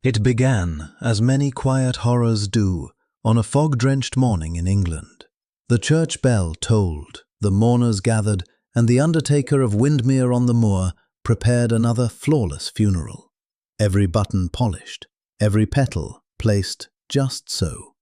It began, as many quiet horrors do, on a fog-drenched morning in England. The church bell tolled, the mourners gathered, and the Undertaker of Windmere-on-the-Moor prepared another flawless funeral. Every button polished, every petal placed just so.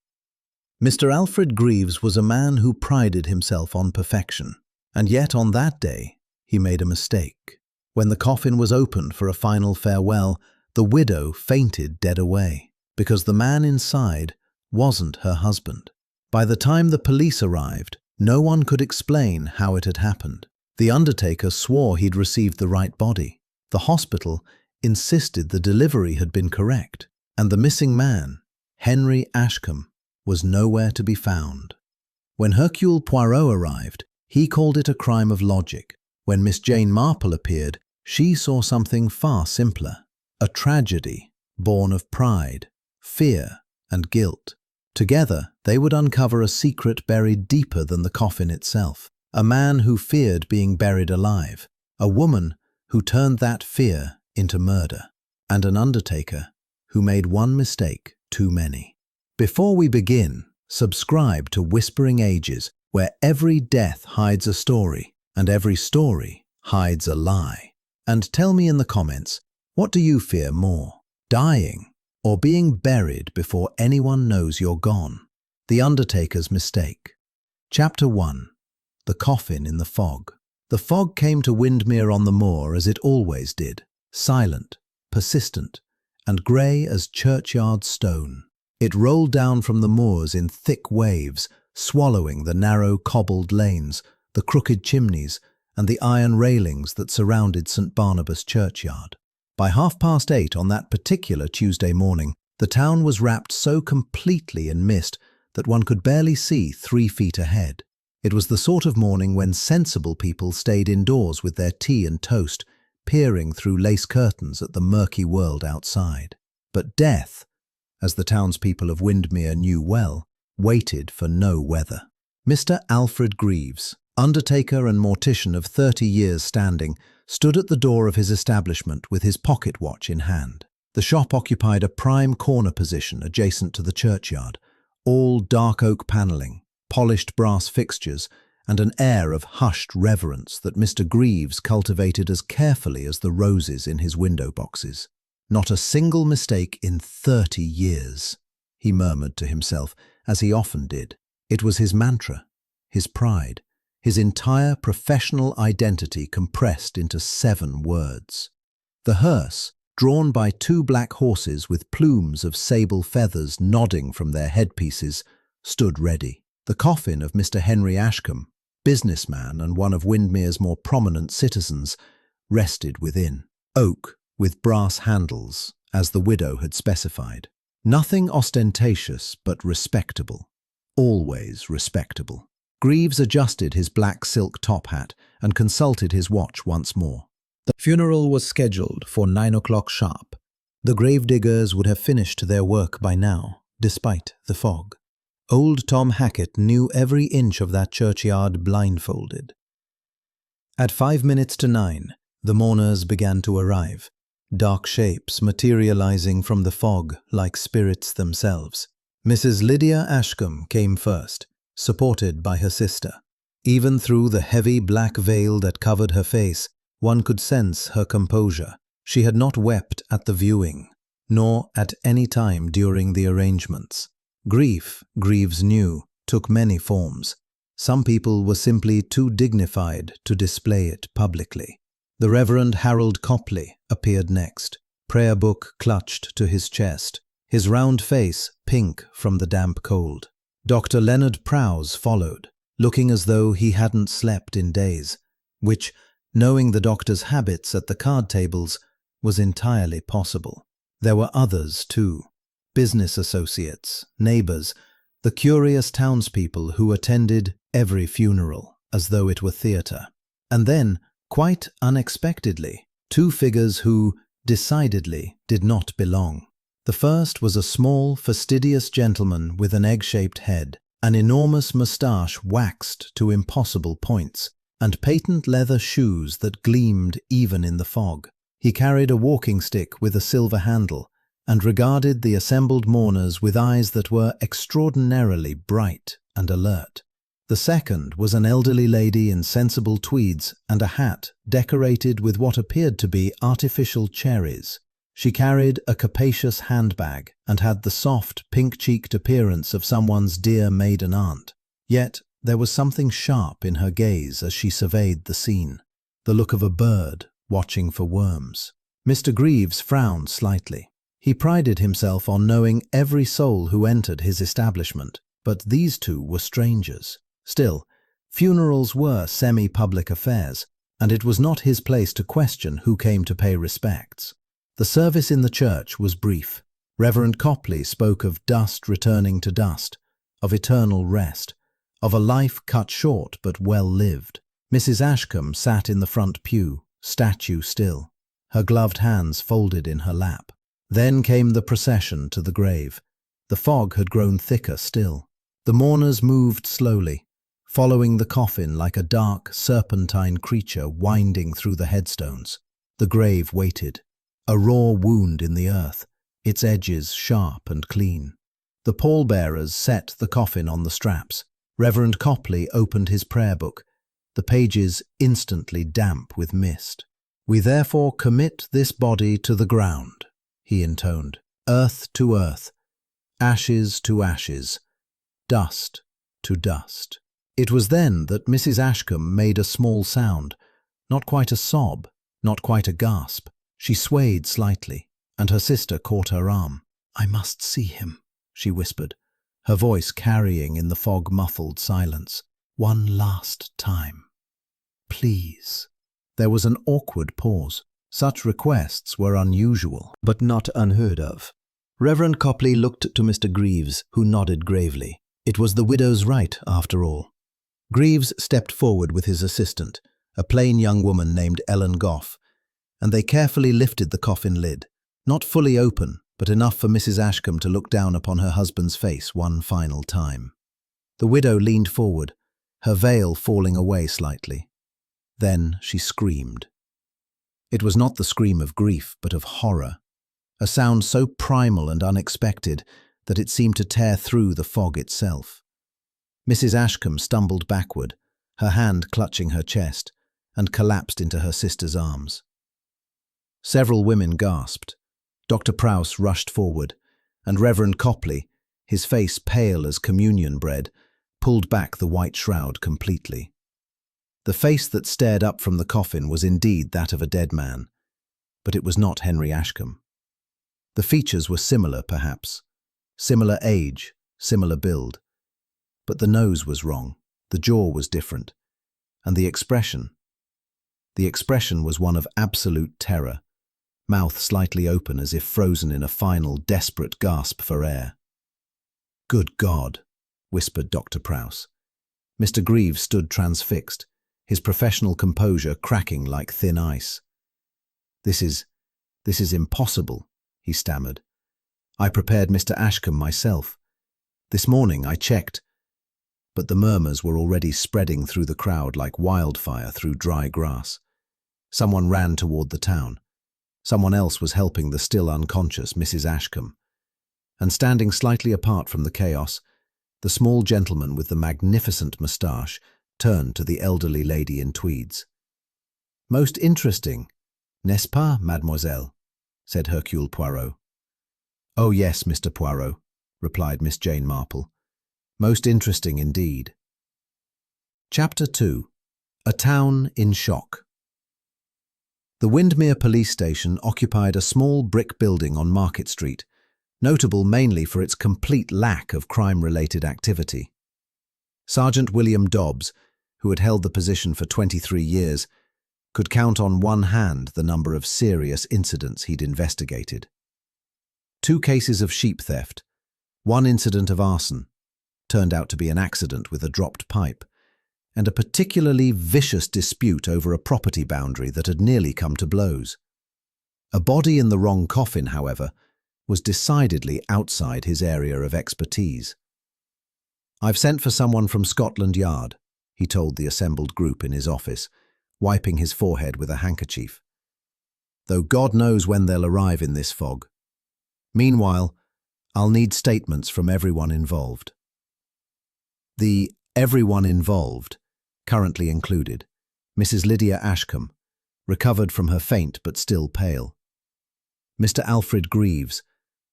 Mr. Alfred Greaves was a man who prided himself on perfection, and yet on that day he made a mistake. When the coffin was opened for a final farewell, the widow fainted dead away, because the man inside wasn't her husband. By the time the police arrived, no one could explain how it had happened. The Undertaker swore he'd received the right body. The hospital insisted the delivery had been correct, and the missing man, Henry Ashcombe, was nowhere to be found. When Hercule Poirot arrived, he called it a crime of logic. When Miss Jane Marple appeared, she saw something far simpler. A tragedy born of pride, fear, and guilt. Together, they would uncover a secret buried deeper than the coffin itself. A man who feared being buried alive. A woman who turned that fear into murder. And an undertaker who made one mistake too many. Before we begin, subscribe to Whispering Ages, where every death hides a story, and every story hides a lie. And tell me in the comments, what do you fear more, dying or being buried before anyone knows you're gone? The Undertaker's Mistake. Chapter 1. The Coffin in the Fog. The fog came to Windmere-on-the-Moor as it always did, silent, persistent, and grey as churchyard stone. It rolled down from the moors in thick waves, swallowing the narrow cobbled lanes, the crooked chimneys, and the iron railings that surrounded St. Barnabas churchyard. By 8:30 on that particular Tuesday morning, the town was wrapped so completely in mist that one could barely see 3 feet ahead. It was the sort of morning when sensible people stayed indoors with their tea and toast, peering through lace curtains at the murky world outside. But death, as the townspeople of Windmere knew well, waited for no weather. Mr. Alfred Greaves, undertaker and mortician of 30 years standing, stood at the door of his establishment with his pocket watch in hand. The shop occupied a prime corner position adjacent to the churchyard, all dark oak panelling, polished brass fixtures, and an air of hushed reverence that Mr. Greaves cultivated as carefully as the roses in his window boxes. Not a single mistake in 30 years, he murmured to himself, as he often did. It was his mantra, his pride, his entire professional identity compressed into 7 words. The hearse, drawn by 2 black horses with plumes of sable feathers nodding from their headpieces, stood ready. The coffin of Mr. Henry Ashcombe, businessman and one of Windmere's more prominent citizens, rested within. Oak with brass handles, as the widow had specified. Nothing ostentatious, but respectable. Always respectable. Greaves adjusted his black silk top hat and consulted his watch once more. The funeral was scheduled for 9 o'clock sharp. The gravediggers would have finished their work by now, despite the fog. Old Tom Hackett knew every inch of that churchyard blindfolded. At 5 minutes to 9, the mourners began to arrive, dark shapes materializing from the fog like spirits themselves. Mrs. Lydia Ashcombe came first, supported by her sister. Even through the heavy black veil that covered her face, one could sense her composure. She had not wept at the viewing, nor at any time during the arrangements. Grief, Greaves knew, took many forms. Some people were simply too dignified to display it publicly. The Reverend Harold Copley appeared next, prayer book clutched to his chest, his round face pink from the damp cold. Dr. Leonard Prowse followed, looking as though he hadn't slept in days, which, knowing the doctor's habits at the card tables, was entirely possible. There were others too, business associates, neighbours, the curious townspeople who attended every funeral as though it were theatre. And then, quite unexpectedly, 2 figures who, decidedly, did not belong. The first was a small, fastidious gentleman with an egg-shaped head, an enormous moustache waxed to impossible points, and patent leather shoes that gleamed even in the fog. He carried a walking stick with a silver handle, and regarded the assembled mourners with eyes that were extraordinarily bright and alert. The second was an elderly lady in sensible tweeds and a hat decorated with what appeared to be artificial cherries. She carried a capacious handbag and had the soft, pink-cheeked appearance of someone's dear maiden aunt. Yet there was something sharp in her gaze as she surveyed the scene, the look of a bird watching for worms. Mr. Greaves frowned slightly. He prided himself on knowing every soul who entered his establishment, but these two were strangers. Still, funerals were semi-public affairs, and it was not his place to question who came to pay respects. The service in the church was brief. Reverend Copley spoke of dust returning to dust, of eternal rest, of a life cut short but well lived. Mrs. Ashcombe sat in the front pew, statue still, her gloved hands folded in her lap. Then came the procession to the grave. The fog had grown thicker still. The mourners moved slowly, following the coffin like a dark, serpentine creature winding through the headstones. The grave waited, a raw wound in the earth, its edges sharp and clean. The pallbearers set the coffin on the straps. Reverend Copley opened his prayer book, the pages instantly damp with mist. "We therefore commit this body to the ground," he intoned. "Earth to earth, ashes to ashes, dust to dust." It was then that Mrs. Ashcombe made a small sound, not quite a sob, not quite a gasp. She swayed slightly, and her sister caught her arm. "I must see him," she whispered, her voice carrying in the fog-muffled silence. "One last time. Please." There was an awkward pause. Such requests were unusual, but not unheard of. Reverend Copley looked to Mr. Greaves, who nodded gravely. It was the widow's right, after all. Greaves stepped forward with his assistant, a plain young woman named Ellen Goff, and they carefully lifted the coffin lid, not fully open, but enough for Mrs. Ashcombe to look down upon her husband's face one final time. The widow leaned forward, her veil falling away slightly. Then she screamed. It was not the scream of grief, but of horror, a sound so primal and unexpected that it seemed to tear through the fog itself. Mrs. Ashcombe stumbled backward, her hand clutching her chest, and collapsed into her sister's arms. Several women gasped. Dr. Prowse rushed forward, and Reverend Copley, his face pale as communion bread, pulled back the white shroud completely. The face that stared up from the coffin was indeed that of a dead man, but it was not Henry Ashcombe. The features were similar, perhaps, similar age, similar build, but the nose was wrong, the jaw was different, and the expression was one of absolute terror, mouth slightly open as if frozen in a final, desperate gasp for air. "Good God," whispered Dr. Prowse. Mr. Greaves stood transfixed, his professional composure cracking like thin ice. This is impossible," he stammered. "I prepared Mr. Ashcombe myself. This morning I checked." But the murmurs were already spreading through the crowd like wildfire through dry grass. Someone ran toward the town. Someone else was helping the still unconscious Mrs. Ashcombe. And standing slightly apart from the chaos, the small gentleman with the magnificent moustache turned to the elderly lady in tweeds. "Most interesting, n'est-ce pas, mademoiselle?" said Hercule Poirot. "Oh yes, Mr. Poirot," replied Miss Jane Marple. "Most interesting indeed." Chapter 2. A Town in Shock. The Windmere police station occupied a small brick building on Market Street, notable mainly for its complete lack of crime-related activity. Sergeant William Dobbs, who had held the position for 23 years, could count on one hand the number of serious incidents he'd investigated. 2 cases of sheep theft, 1 incident of arson, turned out to be an accident with a dropped pipe, and a particularly vicious dispute over a property boundary that had nearly come to blows. A body in the wrong coffin, however, was decidedly outside his area of expertise. "I've sent for someone from Scotland Yard," he told the assembled group in his office, wiping his forehead with a handkerchief. "Though God knows when they'll arrive in this fog." Meanwhile, I'll need statements from everyone involved. The everyone involved currently included Mrs. Lydia Ashcombe, recovered from her faint but still pale. Mr. Alfred Greaves,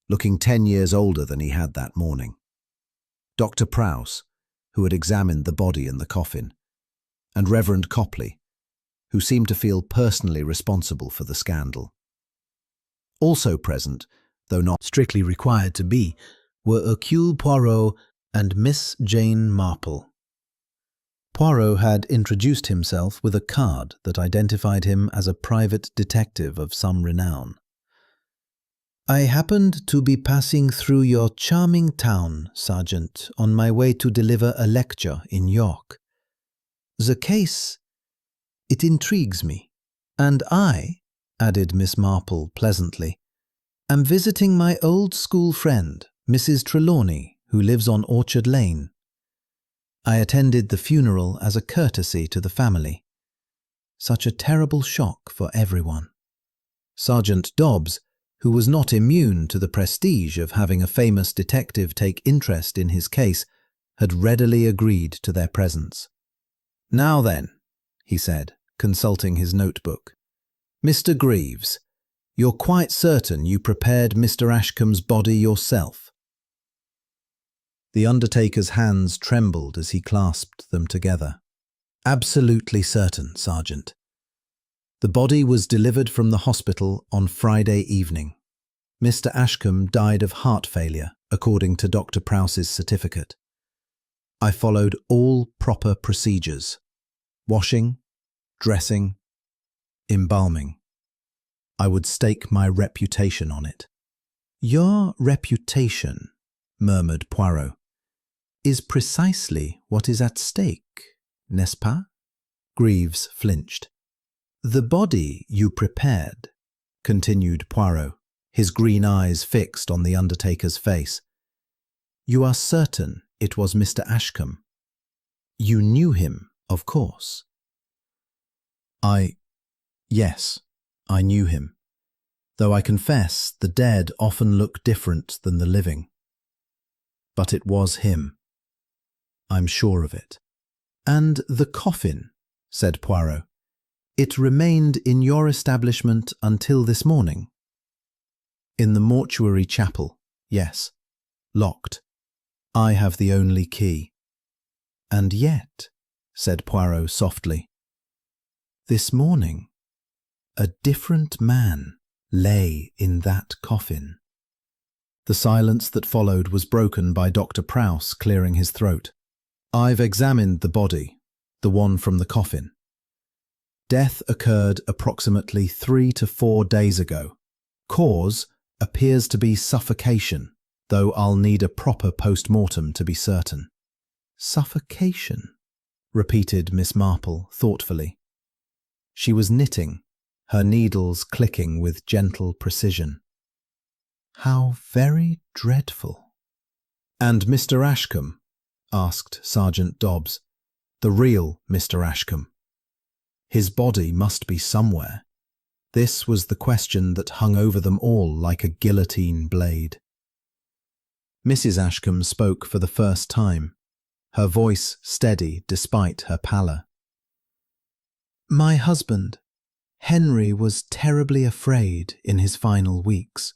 looking 10 years older than he had that morning. Dr. Prowse, who had examined the body in the coffin, and Reverend Copley, who seemed to feel personally responsible for the scandal. Also present, though not strictly required to be, were Hercule Poirot and Miss Jane Marple. Poirot had introduced himself with a card that identified him as a private detective of some renown. "I happened to be passing through your charming town, Sergeant, on my way to deliver a lecture in York. The case, it intrigues me. And I," added Miss Marple pleasantly, "am visiting my old school friend, Mrs. Trelawney, who lives on Orchard Lane. I attended the funeral as a courtesy to the family. Such a terrible shock for everyone." Sergeant Dobbs, who was not immune to the prestige of having a famous detective take interest in his case, had readily agreed to their presence. "Now then," he said, consulting his notebook, "Mr. Greaves, you're quite certain you prepared Mr. Ashcombe's body yourself?" The Undertaker's hands trembled as he clasped them together. "Absolutely certain, Sergeant. The body was delivered from the hospital on Friday evening. Mr. Ashcombe died of heart failure, according to Dr. Prowse's certificate. I followed all proper procedures: washing, dressing, embalming. I would stake my reputation on it." "Your reputation," murmured Poirot, "is precisely what is at stake, n'est-ce pas?" Greaves flinched. "The body you prepared," continued Poirot, his green eyes fixed on the Undertaker's face. "You are certain it was Mr. Ashcombe? You knew him, of course?" Yes, I knew him, though I confess the dead often look different than the living. But it was him. I'm sure of it." "And the coffin," said Poirot. "It remained in your establishment until this morning?" "In the mortuary chapel, yes. Locked. I have the only key." "And yet," said Poirot softly, "this morning, a different man lay in that coffin." The silence that followed was broken by Dr. Prowse clearing his throat. "I've examined the body, the one from the coffin. Death occurred approximately 3 to 4 days ago. Cause appears to be suffocation, though I'll need a proper post-mortem to be certain." "Suffocation?" repeated Miss Marple thoughtfully. She was knitting, her needles clicking with gentle precision. "How very dreadful." "And Mr. Ashcombe?" asked Sergeant Dobbs. "The real Mr. Ashcombe? His body must be somewhere." This was the question that hung over them all like a guillotine blade. Mrs. Ashcombe spoke for the first time, her voice steady despite her pallor. "My husband, Henry, was terribly afraid in his final weeks.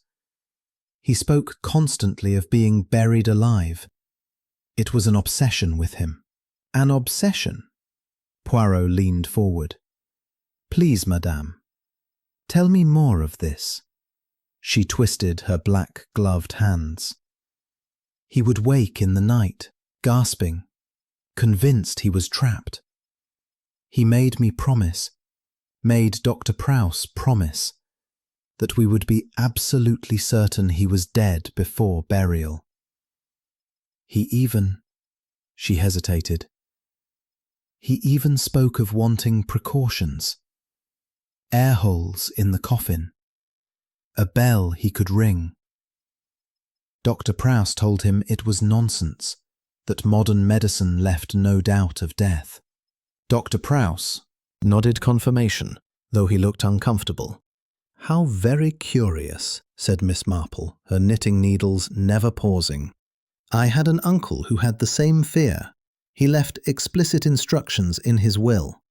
He spoke constantly of being buried alive. It was an obsession with him." "An obsession?" Poirot leaned forward. "Please, madame, tell me more of this." She twisted her black-gloved hands. "He would wake in the night, gasping, convinced he was trapped. He made me promise, made Dr. Prowse promise, that we would be absolutely certain he was dead before burial. He even..." She hesitated. "He even spoke of wanting precautions. Air holes in the coffin. A bell he could ring. Dr. Prowse told him it was nonsense, that modern medicine left no doubt of death." Dr. Prowse nodded confirmation, though he looked uncomfortable. "How very curious," said Miss Marple, her knitting needles never pausing. "I had an uncle who had the same fear. He left explicit instructions in his will.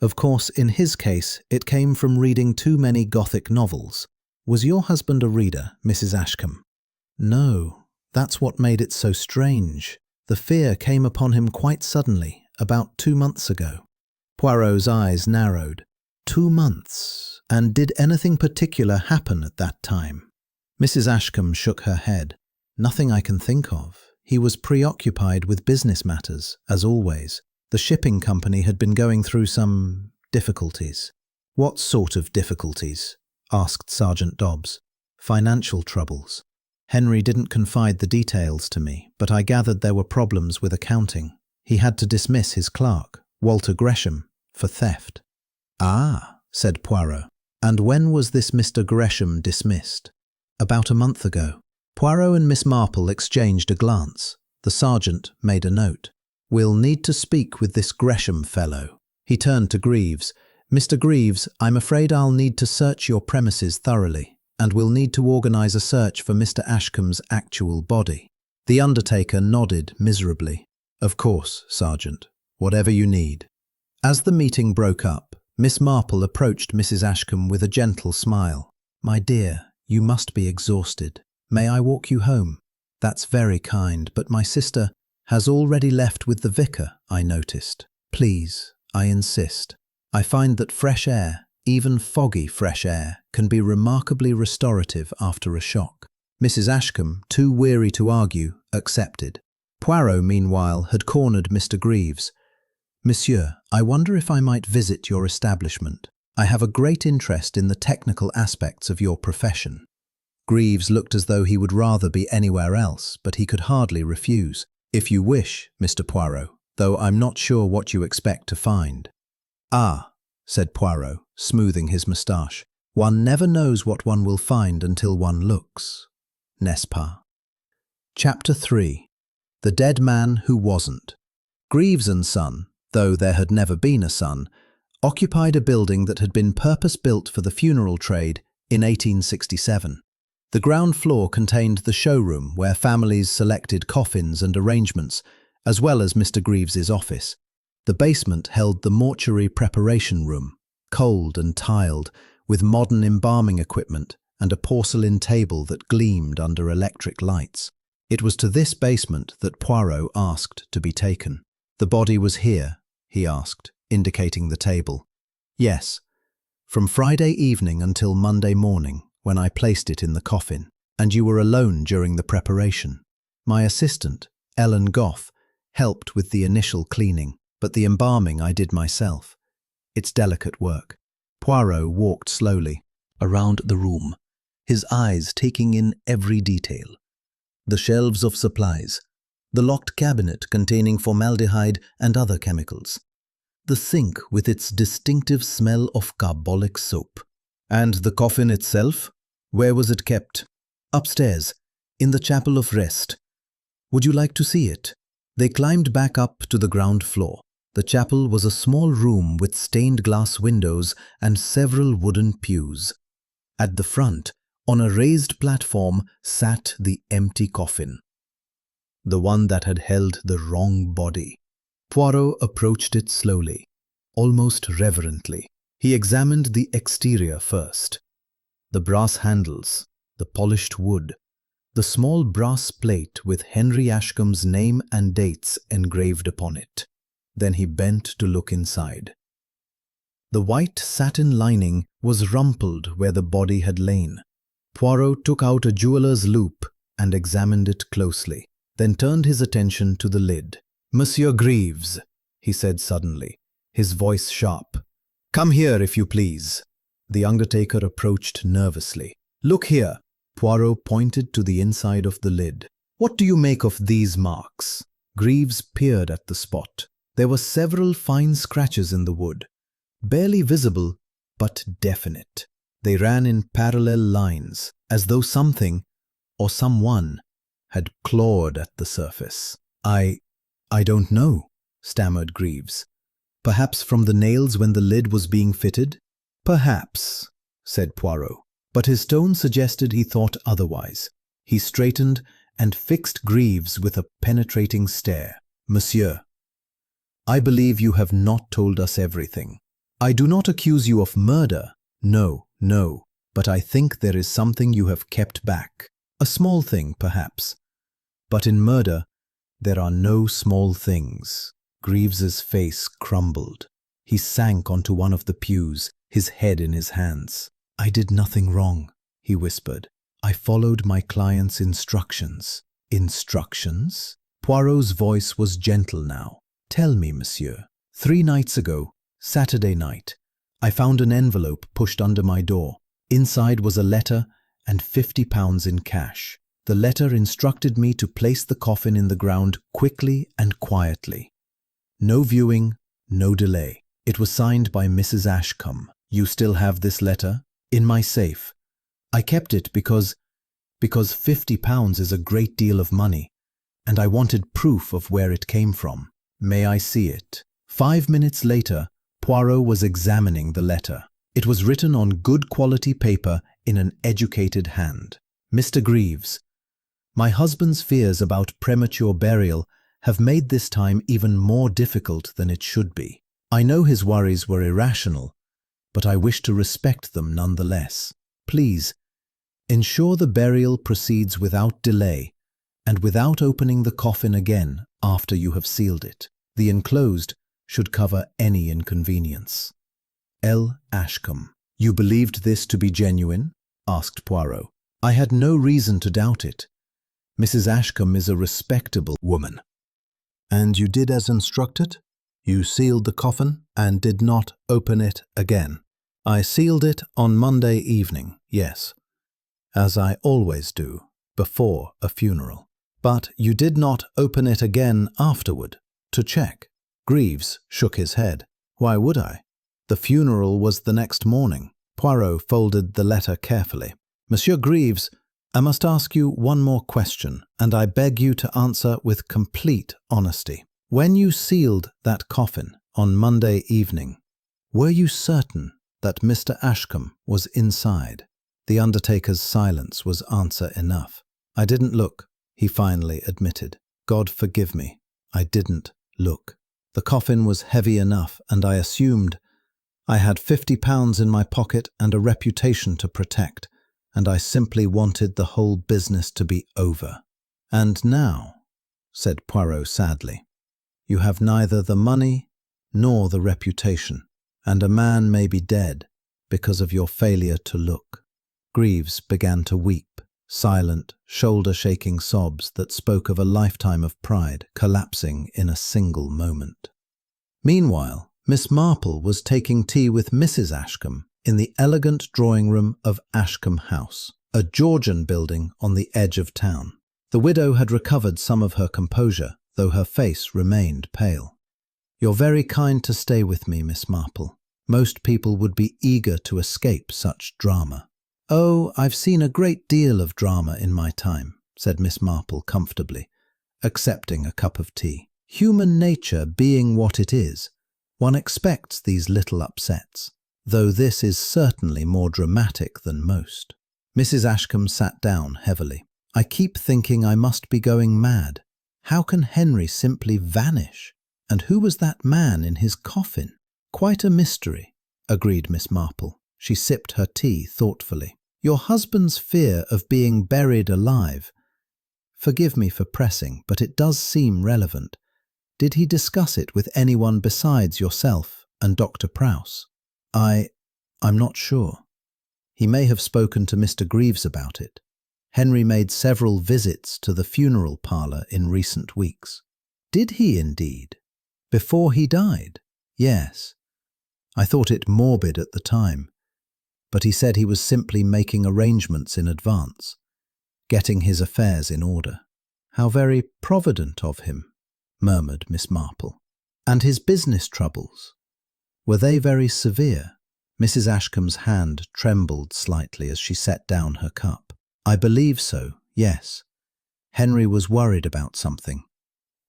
Of course, in his case, it came from reading too many Gothic novels. Was your husband a reader, Mrs. Ashcombe?" "No, that's what made it so strange. The fear came upon him quite suddenly, about 2 months ago." Poirot's eyes narrowed. 2 months? And did anything particular happen at that time? Mrs. Ashcombe shook her head. "Nothing I can think of. He was preoccupied with business matters, as always. The shipping company had been going through some difficulties." "What sort of difficulties?" asked Sergeant Dobbs. "Financial troubles. Henry didn't confide the details to me, but I gathered there were problems with accounting. He had to dismiss his clerk, Walter Gresham, for theft." "Ah," said Poirot. "And when was this Mr. Gresham dismissed?" "About a month ago." Poirot and Miss Marple exchanged a glance. The sergeant made a note. "We'll need to speak with this Gresham fellow." He turned to Greaves. "Mr. Greaves, I'm afraid I'll need to search your premises thoroughly, and we'll need to organise a search for Mr. Ashcombe's actual body." The Undertaker nodded miserably. "Of course, Sergeant. Whatever you need." As the meeting broke up, Miss Marple approached Mrs. Ashcombe with a gentle smile. "My dear, you must be exhausted. May I walk you home?" "That's very kind, but my sister has already left with the vicar, I noticed. Please, I insist. I find that fresh air, even foggy fresh air, can be remarkably restorative after a shock." Mrs. Ashcombe, too weary to argue, accepted. Poirot, meanwhile, had cornered Mr. Greaves. "Monsieur, I wonder if I might visit your establishment. I have a great interest in the technical aspects of your profession." Greaves looked as though he would rather be anywhere else, but he could hardly refuse. "If you wish, Mr. Poirot, though I'm not sure what you expect to find." "Ah," said Poirot, smoothing his moustache. "One never knows what one will find until one looks. N'est-ce pas?" Chapter 3. The Dead Man Who Wasn't. Greaves and Son, though there had never been a son, occupied a building that had been purpose-built for the funeral trade in 1867. The ground floor contained the showroom where families selected coffins and arrangements, as well as Mr. Greaves's office. The basement held the mortuary preparation room, cold and tiled, with modern embalming equipment and a porcelain table that gleamed under electric lights. It was to this basement that Poirot asked to be taken. "The body was here?" he asked, indicating the table. "Yes, from Friday evening until Monday morning, when I placed it in the coffin. And you were alone during the preparation." "My assistant, Ellen Goff, helped with the initial cleaning, but the embalming I did myself. It's delicate work." Poirot walked slowly around the room, his eyes taking in every detail. The shelves of supplies, the locked cabinet containing formaldehyde and other chemicals, the sink with its distinctive smell of carbolic soap. "And the coffin itself? Where was it kept?" "Upstairs, in the chapel of rest. Would you like to see it?" They climbed back up to the ground floor. The chapel was a small room with stained glass windows and several wooden pews. At the front, on a raised platform, sat the empty coffin, the one that had held the wrong body. Poirot approached it slowly, almost reverently. He examined the exterior first. The brass handles, the polished wood, the small brass plate with Henry Ashcombe's name and dates engraved upon it. Then he bent to look inside. The white satin lining was rumpled where the body had lain. Poirot took out a jeweller's loupe and examined it closely, then turned his attention to the lid. "Monsieur Greaves," he said suddenly, his voice sharp. "Come here, if you please." The Undertaker approached nervously. "Look here." Poirot pointed to the inside of the lid. "What do you make of these marks?" Greaves peered at the spot. There were several fine scratches in the wood, barely visible but definite. They ran in parallel lines, as though something, or someone, had clawed at the surface. I don't know," stammered Greaves. "Perhaps from the nails when the lid was being fitted?" "Perhaps," said Poirot. But his tone suggested he thought otherwise. He straightened and fixed Greaves with a penetrating stare. "Monsieur, I believe you have not told us everything. I do not accuse you of murder. No, no. But I think there is something you have kept back. A small thing, perhaps. But in murder, there are no small things." Greaves's face crumbled. He sank onto one of the pews, his head in his hands. "I did nothing wrong," he whispered. "I followed my client's instructions." "Instructions?" Poirot's voice was gentle now. "Tell me, monsieur. 3 nights ago, Saturday night, I found an envelope pushed under my door. Inside was a letter and £50 in cash. The letter instructed me to place the coffin in the ground quickly and quietly. No viewing, no delay. It was signed by Mrs. Ashcombe. You still have this letter? In my safe. I kept it because £50 is a great deal of money, and I wanted proof of where it came from. May I see it?" 5 minutes later, Poirot was examining the letter. It was written on good quality paper in an educated hand. "Mr. Greaves, my husband's fears about premature burial have made this time even more difficult than it should be. I know his worries were irrational, but I wish to respect them nonetheless. Please, ensure the burial proceeds without delay and without opening the coffin again after you have sealed it. The enclosed should cover any inconvenience. L. Ashcombe." "You believed this to be genuine?" asked Poirot. "I had no reason to doubt it. Mrs. Ashcombe is a respectable woman." "And you did as instructed? You sealed the coffin and did not open it again?" "I sealed it on Monday evening, yes, as I always do before a funeral." "But you did not open it again afterward, to check?" Greaves shook his head. "Why would I? The funeral was the next morning." Poirot folded the letter carefully. "Monsieur Greaves, I must ask you one more question, and I beg you to answer with complete honesty. When you sealed that coffin on Monday evening, were you certain that Mr. Ashcombe was inside?" The undertaker's silence was answer enough. "I didn't look," he finally admitted. "God forgive me, I didn't look. The coffin was heavy enough, and I assumed I had £50 in my pocket and a reputation to protect, and I simply wanted the whole business to be over." "And now," said Poirot sadly, "you have neither the money nor the reputation, and a man may be dead because of your failure to look." Greaves began to weep, silent, shoulder-shaking sobs that spoke of a lifetime of pride collapsing in a single moment. Meanwhile, Miss Marple was taking tea with Mrs. Ashcombe in the elegant drawing-room of Ashcombe House, a Georgian building on the edge of town. The widow had recovered some of her composure, though her face remained pale. "You're very kind to stay with me, Miss Marple. Most people would be eager to escape such drama." "Oh, I've seen a great deal of drama in my time," said Miss Marple comfortably, accepting a cup of tea. "Human nature being what it is, one expects these little upsets, though this is certainly more dramatic than most." Mrs. Ashcombe sat down heavily. "I keep thinking I must be going mad. How can Henry simply vanish? And who was that man in his coffin?" "Quite a mystery," agreed Miss Marple. She sipped her tea thoughtfully. "Your husband's fear of being buried alive. Forgive me for pressing, but it does seem relevant. Did he discuss it with anyone besides yourself and Dr. Prowse?" I'm not sure. He may have spoken to Mr. Greaves about it. Henry made several visits to the funeral parlour in recent weeks." "Did he indeed? Before he died?" "Yes. I thought it morbid at the time, but he said he was simply making arrangements in advance, getting his affairs in order." "How very provident of him," murmured Miss Marple. "And his business troubles, were they very severe?" Mrs. Ashcombe's hand trembled slightly as she set down her cup. "I believe so, yes. Henry was worried about something.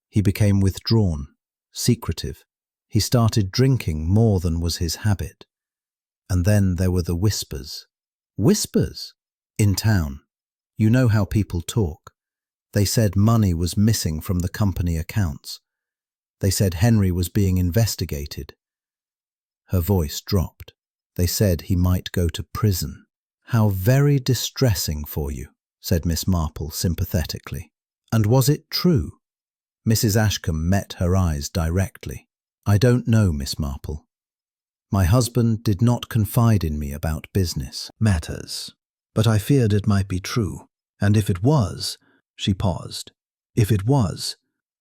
He became withdrawn, secretive. He started drinking more than was his habit. And then there were the whispers. Whispers? In town. You know how people talk. They said money was missing from the company accounts. They said Henry was being investigated. Her voice dropped. They said he might go to prison. How very distressing for you, said Miss Marple sympathetically. And was it true? Mrs. Ashcombe met her eyes directly. I don't know, Miss Marple. My husband did not confide in me about business matters, but I feared it might be true. And if it was, she paused. If it was,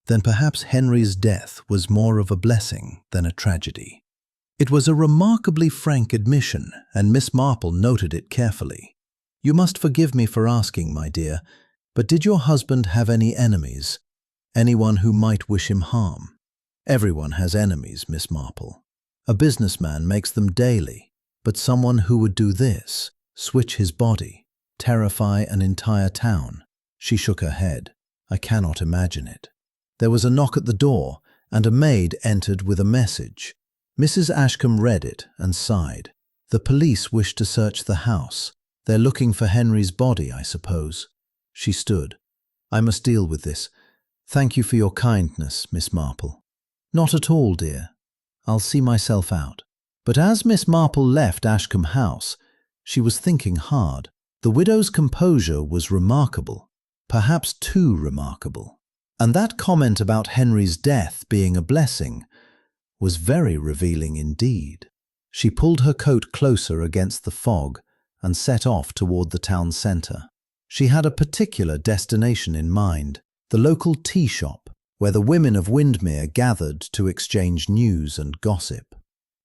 then perhaps Henry's death was more of a blessing than a tragedy. It was a remarkably frank admission, and Miss Marple noted it carefully. You must forgive me for asking, my dear, but did your husband have any enemies? Anyone who might wish him harm? Everyone has enemies, Miss Marple. A businessman makes them daily, but someone who would do this, switch his body, terrify an entire town. She shook her head. I cannot imagine it. There was a knock at the door, and a maid entered with a message. Mrs. Ashcombe read it and sighed. The police wish to search the house. They're looking for Henry's body, I suppose. She stood. I must deal with this. Thank you for your kindness, Miss Marple. Not at all, dear. I'll see myself out. But as Miss Marple left Ashcombe House, she was thinking hard. The widow's composure was remarkable, perhaps too remarkable. And that comment about Henry's death being a blessing was very revealing indeed. She pulled her coat closer against the fog and set off toward the town centre. She had a particular destination in mind, the local tea shop, where the women of Windmere gathered to exchange news and gossip.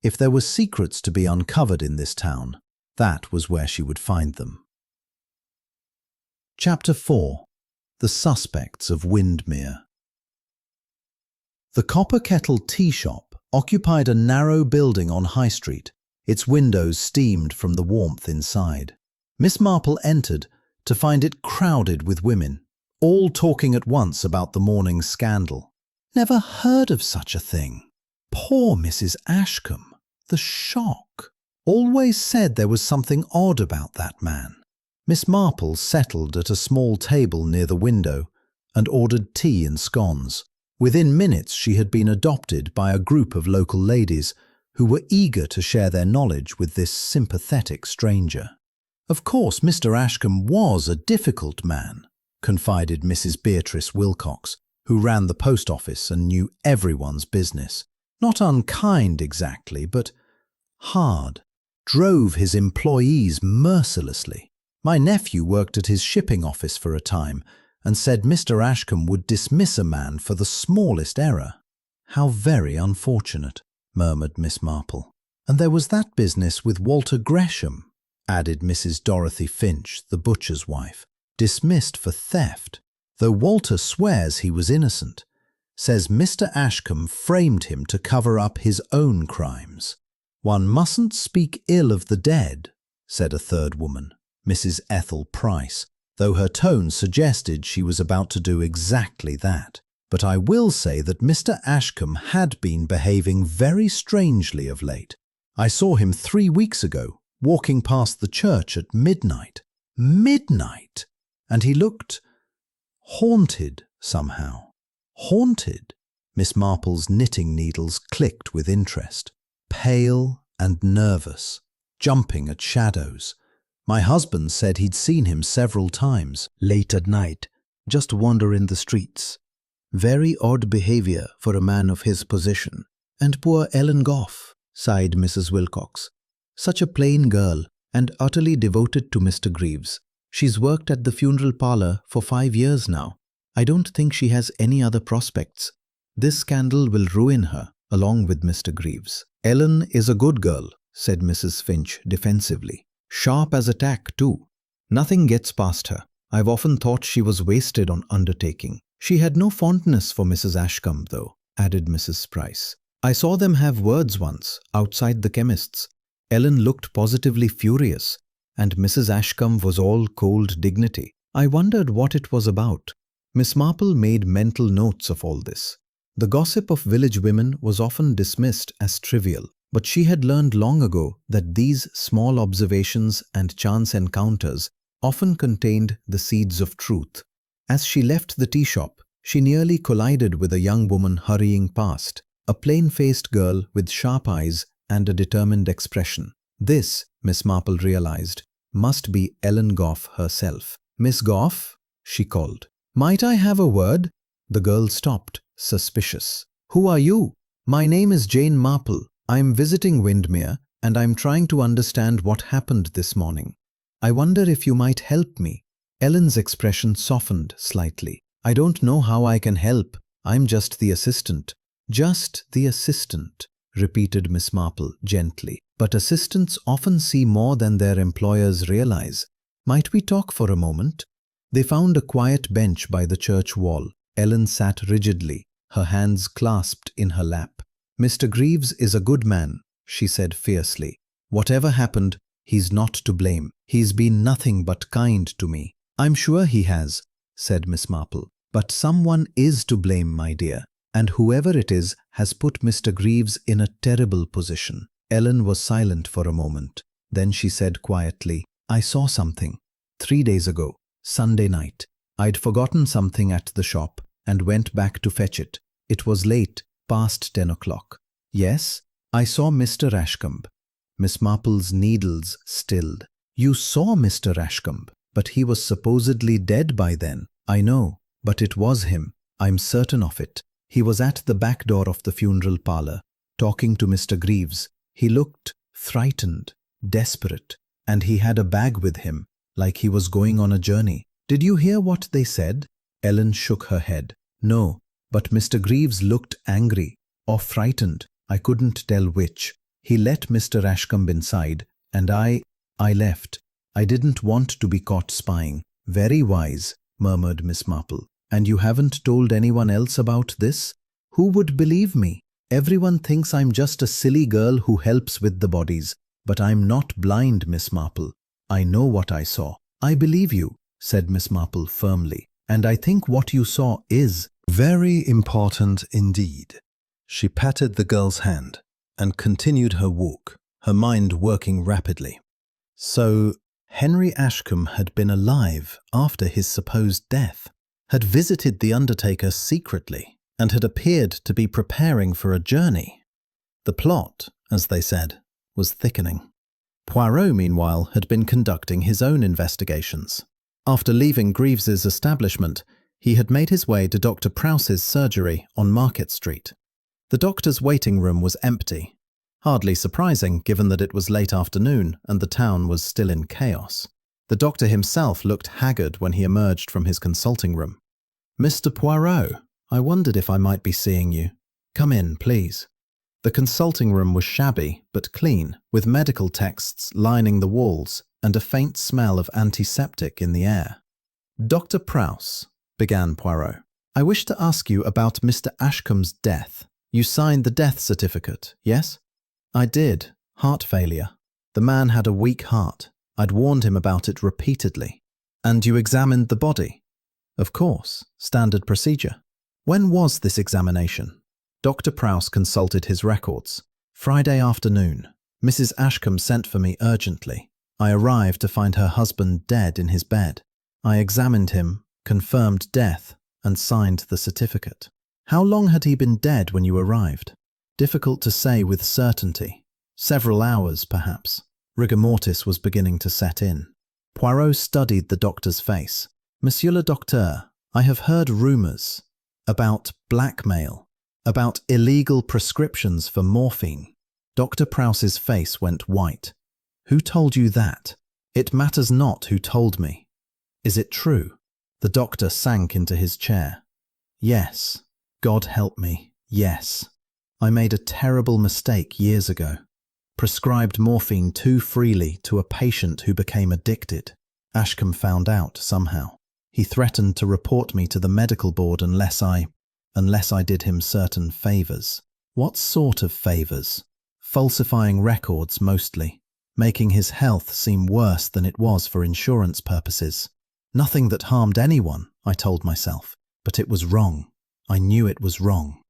If there were secrets to be uncovered in this town, that was where she would find them. Chapter 4. The Suspects of Windmere. The Copper Kettle Tea Shop occupied a narrow building on High Street. Its windows steamed from the warmth inside. Miss Marple entered to find it crowded with women, all talking at once about the morning's scandal. Never heard of such a thing. Poor Mrs. Ashcombe. The shock. Always said there was something odd about that man. Miss Marple settled at a small table near the window and ordered tea and scones. Within minutes she had been adopted by a group of local ladies who were eager to share their knowledge with this sympathetic stranger. Of course, Mr. Ashcombe was a difficult man, confided Mrs. Beatrice Wilcox, who ran the post office and knew everyone's business. Not unkind exactly, but hard. Drove his employees mercilessly. My nephew worked at his shipping office for a time and said Mr. Ashcombe would dismiss a man for the smallest error. How very unfortunate, murmured Miss Marple. And there was that business with Walter Gresham, added Mrs. Dorothy Finch, the butcher's wife, dismissed for theft, though Walter swears he was innocent, says Mr. Ashcombe framed him to cover up his own crimes. One mustn't speak ill of the dead, said a third woman, Mrs. Ethel Price, though her tone suggested she was about to do exactly that. But I will say that Mr. Ashcombe had been behaving very strangely of late. I saw him 3 weeks ago, walking past the church at midnight. Midnight! And he looked haunted somehow. Haunted? Miss Marple's knitting needles clicked with interest. Pale and nervous, jumping at shadows. My husband said he'd seen him several times, late at night, just wander in the streets. Very odd behavior for a man of his position. And poor Ellen Goff, sighed Mrs. Wilcox. Such a plain girl and utterly devoted to Mr. Greaves. She's worked at the funeral parlor for 5 years now. I don't think she has any other prospects. This scandal will ruin her, along with Mr. Greaves. Ellen is a good girl, said Mrs. Finch defensively. Sharp as a tack, too. Nothing gets past her. I've often thought she was wasted on undertaking. She had no fondness for Mrs. Ashcombe, though, added Mrs. Price. I saw them have words once, outside the chemist's. Ellen looked positively furious, and Mrs. Ashcombe was all cold dignity. I wondered what it was about. Miss Marple made mental notes of all this. The gossip of village women was often dismissed as trivial. But she had learned long ago that these small observations and chance encounters often contained the seeds of truth. As she left the tea shop, she nearly collided with a young woman hurrying past, a plain-faced girl with sharp eyes and a determined expression. This, Miss Marple realized, must be Ellen Goff herself. "Miss Goff," she called. "Might I have a word?" The girl stopped, suspicious. "Who are you?" "My name is Jane Marple. I'm visiting Windmere, and I'm trying to understand what happened this morning. I wonder if you might help me." Ellen's expression softened slightly. "I don't know how I can help. I'm just the assistant." "Just the assistant," repeated Miss Marple gently. "But assistants often see more than their employers realize. Might we talk for a moment?" They found a quiet bench by the church wall. Ellen sat rigidly, her hands clasped in her lap. "Mr. Greaves is a good man," she said fiercely. "Whatever happened, he's not to blame. He's been nothing but kind to me." "I'm sure he has," said Miss Marple. "But someone is to blame, my dear, and whoever it is has put Mr. Greaves in a terrible position." Ellen was silent for a moment. Then she said quietly, "I saw something 3 days ago, Sunday night. I'd forgotten something at the shop and went back to fetch it. It was late, past 10 o'clock. Yes, I saw Mr. Ashcombe." Miss Marple's needles stilled. "You saw Mr. Ashcombe? But he was supposedly dead by then." "I know, but it was him. I'm certain of it. He was at the back door of the funeral parlor, talking to Mr. Greaves. He looked frightened, desperate, and he had a bag with him, like he was going on a journey." "Did you hear what they said?" Ellen shook her head. "No, but Mr. Greaves looked angry or frightened. I couldn't tell which. He let Mr. Ashcombe inside, and I left. I didn't want to be caught spying." "Very wise," murmured Miss Marple. "And you haven't told anyone else about this?" "Who would believe me? Everyone thinks I'm just a silly girl who helps with the bodies. But I'm not blind, Miss Marple. I know what I saw." "I believe you," said Miss Marple firmly. "And I think what you saw is very important indeed." She patted the girl's hand and continued her walk, her mind working rapidly. So Henry Ashcombe had been alive after his supposed death, had visited the Undertaker secretly, and had appeared to be preparing for a journey. The plot, as they said, was thickening. Poirot, meanwhile, had been conducting his own investigations. After leaving Greaves's establishment, he had made his way to Dr. Prowse's surgery on Market Street. The doctor's waiting room was empty, hardly surprising given that it was late afternoon and the town was still in chaos. The doctor himself looked haggard when he emerged from his consulting room. "Mr. Poirot, I wondered if I might be seeing you. Come in, please." The consulting room was shabby but clean, with medical texts lining the walls and a faint smell of antiseptic in the air. "Dr. Prowse," began Poirot, "I wish to ask you about Mr. Ashcombe's death. You signed the death certificate, yes?" "I did. Heart failure. The man had a weak heart. I'd warned him about it repeatedly." "And you examined the body?" "Of course. Standard procedure." "When was this examination?" Dr. Prowse consulted his records. "Friday afternoon. Mrs. Ashcombe sent for me urgently. I arrived to find her husband dead in his bed. I examined him, confirmed death, and signed the certificate." "How long had he been dead when you arrived?" "Difficult to say with certainty. Several hours, perhaps." Rigor mortis was beginning to set in. Poirot studied the doctor's face. "Monsieur le Docteur, I have heard rumours about blackmail, about illegal prescriptions for morphine." Dr. Prowse's face went white. "Who told you that?" "It matters not who told me. Is it true?" The doctor sank into his chair. "Yes. God help me, yes. I made a terrible mistake years ago. Prescribed morphine too freely to a patient who became addicted. Ashcombe found out somehow. He threatened to report me to the medical board unless I did him certain favours." "What sort of favours?" "Falsifying records mostly, making his health seem worse than it was for insurance purposes. Nothing that harmed anyone, I told myself, but it was wrong. I knew it was wrong."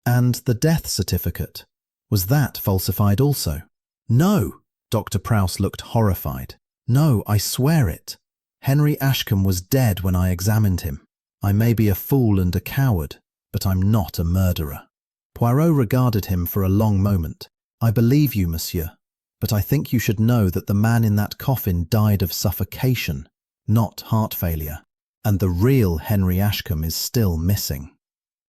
"And the death certificate? Was that falsified also? No! Dr. Prowse looked horrified. No, I swear it. Henry Ashcombe was dead when I examined him. I may be a fool and a coward, but I'm not a murderer. Poirot regarded him for a long moment. I believe you, monsieur, but I think you should know that the man in that coffin died of suffocation, not heart failure, and the real Henry Ashcombe is still missing.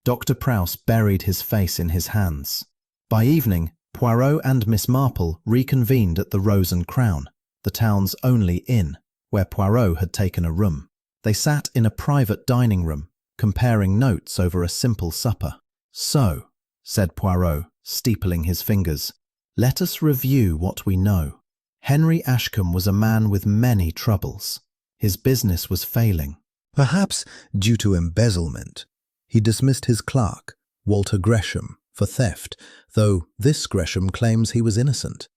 Dr. Prowse buried his face in his hands. By evening, Poirot and Miss Marple reconvened at the Rose and Crown, the town's only inn, where Poirot had taken a room. They sat in a private dining room, comparing notes over a simple supper. So, said Poirot, steepling his fingers, let us review what we know. Henry Ashcombe was a man with many troubles. His business was failing. Perhaps due to embezzlement. He dismissed his clerk, Walter Gresham, for theft, though this Gresham claims he was innocent.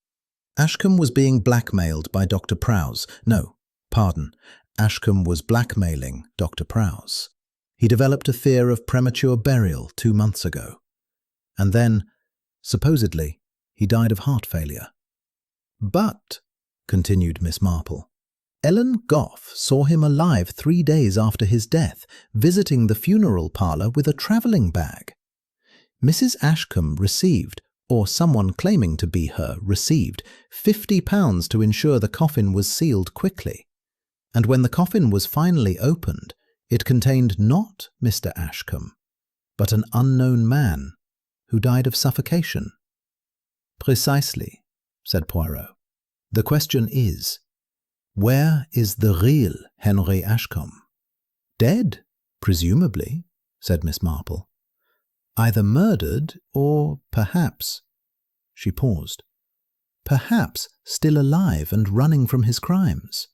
Ashcombe was being blackmailed by Dr. Prowse. No, pardon, Ashcombe was blackmailing Dr. Prowse. He developed a fear of premature burial 2 months ago. And then, supposedly, he died of heart failure. But, continued Miss Marple, Ellen Goff saw him alive 3 days after his death, visiting the funeral parlour with a travelling bag. Mrs. Ashcombe received, or someone claiming to be her received, £50 to ensure the coffin was sealed quickly. And when the coffin was finally opened, it contained not Mr. Ashcombe, but an unknown man who died of suffocation. Precisely, said Poirot. The question is, where is the real Henry Ashcombe? Dead, presumably, said Miss Marple. Either murdered or perhaps, she paused, perhaps still alive and running from his crimes.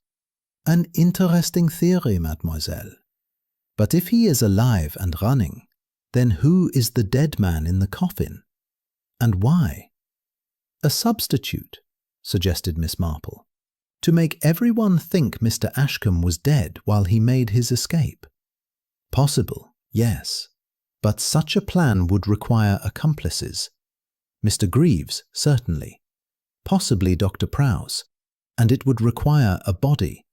An interesting theory, mademoiselle. But if he is alive and running, then who is the dead man in the coffin? And why? A substitute, suggested Miss Marple, to make everyone think Mr. Ashcombe was dead while he made his escape. Possible, yes, but such a plan would require accomplices. Mr. Greaves, certainly, possibly Dr. Prowse, and it would require a body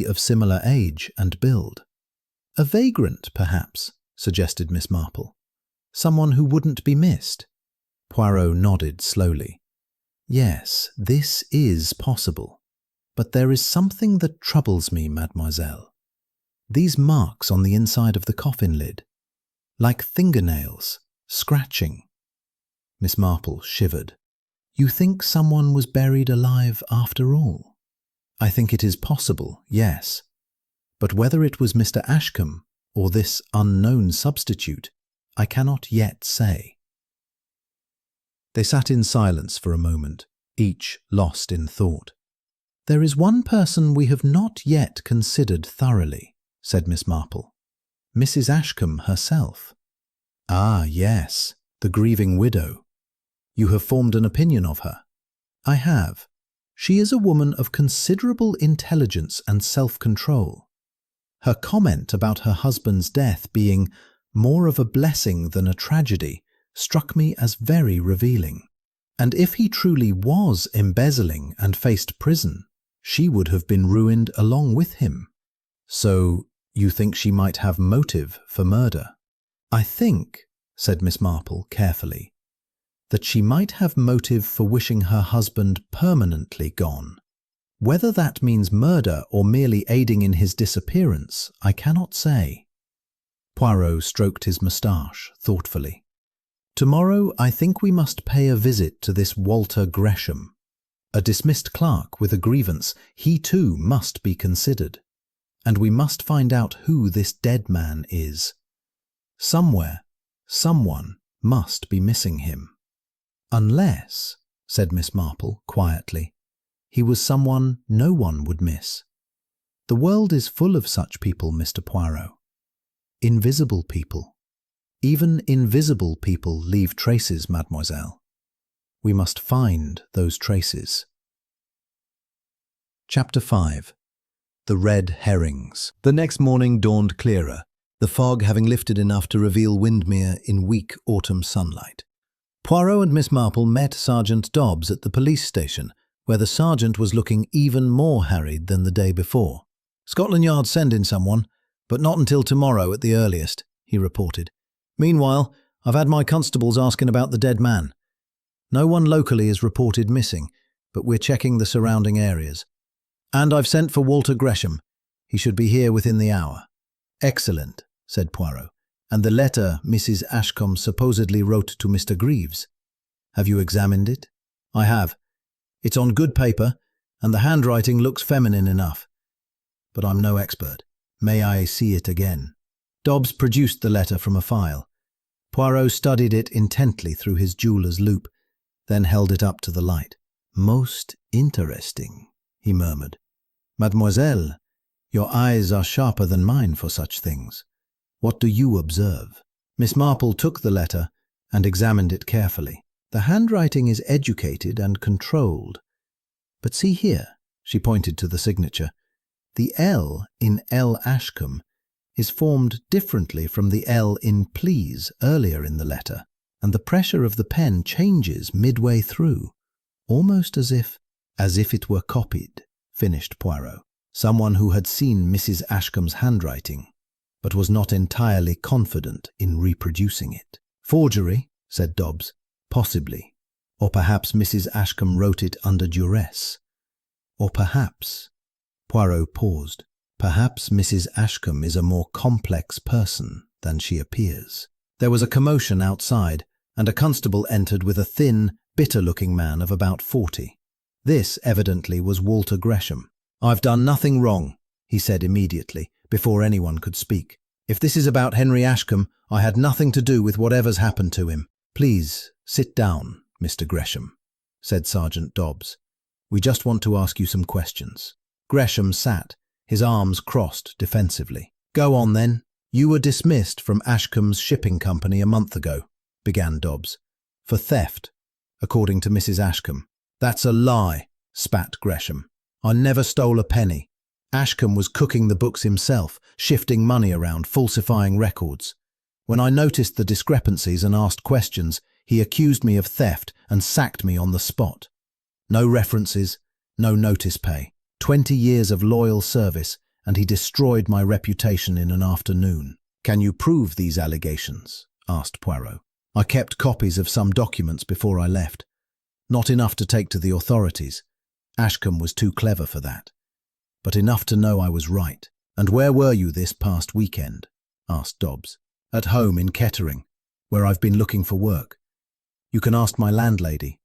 of similar age and build. A vagrant, perhaps, suggested Miss Marple. Someone who wouldn't be missed. Poirot nodded slowly. Yes, this is possible. But there is something that troubles me, mademoiselle. These marks on the inside of the coffin lid, like fingernails, scratching. Miss Marple shivered. You think someone was buried alive after all? I think it is possible, yes. But whether it was Mr. Ashcombe or this unknown substitute, I cannot yet say. They sat in silence for a moment, each lost in thought. There is one person we have not yet considered thoroughly, said Miss Marple. Mrs. Ashcombe herself. Ah, yes, the grieving widow. You have formed an opinion of her. I have. She is a woman of considerable intelligence and self-control. Her comment about her husband's death being more of a blessing than a tragedy struck me as very revealing. And if he truly was embezzling and faced prison, she would have been ruined along with him. So, you think she might have motive for murder? I think, said Miss Marple carefully, that she might have motive for wishing her husband permanently gone. Whether that means murder or merely aiding in his disappearance, I cannot say. Poirot stroked his moustache thoughtfully. Tomorrow I think we must pay a visit to this Walter Gresham. A dismissed clerk with a grievance, he too must be considered. And we must find out who this dead man is. Somewhere, someone must be missing him. Unless, said Miss Marple quietly, he was someone no one would miss. The world is full of such people, Mr. Poirot. Invisible people. Even invisible people leave traces, mademoiselle. We must find those traces. Chapter 5. The Red Herrings. The next morning dawned clearer, the fog having lifted enough to reveal Windmere in weak autumn sunlight. Poirot and Miss Marple met Sergeant Dobbs at the police station, where the sergeant was looking even more harried than the day before. "Scotland Yard's sending someone, but not until tomorrow at the earliest," he reported. "Meanwhile, I've had my constables asking about the dead man. No one locally is reported missing, but we're checking the surrounding areas. And I've sent for Walter Gresham. He should be here within the hour." "Excellent," said Poirot. "And the letter Mrs. Ashcombe supposedly wrote to Mr. Greaves? Have you examined it?" "I have. It's on good paper, and the handwriting looks feminine enough. But I'm no expert. May I see it again?" Dobbs produced the letter from a file. Poirot studied it intently through his jeweller's loupe, then held it up to the light. "Most interesting," he murmured. "Mademoiselle, your eyes are sharper than mine for such things. What do you observe?" Miss Marple took the letter and examined it carefully. "The handwriting is educated and controlled. But see here," she pointed to the signature. "The L in L. Ashcombe is formed differently from the L in please earlier in the letter, and the pressure of the pen changes midway through, almost as if it were copied," finished Poirot. Someone who had seen Mrs. Ashcombe's handwriting, but was not entirely confident in reproducing it. "Forgery," said Dobbs. "Possibly. Or perhaps Mrs. Ashcombe wrote it under duress. Or perhaps—" Poirot paused. "Perhaps Mrs. Ashcombe is a more complex person than she appears." There was a commotion outside, and a constable entered with a thin, bitter-looking man of about 40. This, evidently, was Walter Gresham. "I've done nothing wrong," he said immediately, before anyone could speak. "If this is about Henry Ashcombe, I had nothing to do with whatever's happened to him." "Please, sit down, Mr. Gresham," said Sergeant Dobbs. "We just want to ask you some questions." Gresham sat, his arms crossed defensively. "Go on, then. You were dismissed from Ashcombe's shipping company a month ago," began Dobbs, "for theft, according to Mrs. Ashcombe." "That's a lie," spat Gresham. "I never stole a penny. Ashcombe was cooking the books himself, shifting money around, falsifying records. When I noticed the discrepancies and asked questions, he accused me of theft and sacked me on the spot. No references, no notice pay. 20 years of loyal service, and he destroyed my reputation in an afternoon." "Can you prove these allegations?" asked Poirot. "I kept copies of some documents before I left. Not enough to take to the authorities. Ashcombe was too clever for that. But enough to know I was right." "And where were you this past weekend?" asked Dobbs. "At home in Kettering, where I've been looking for work. You can ask my landlady.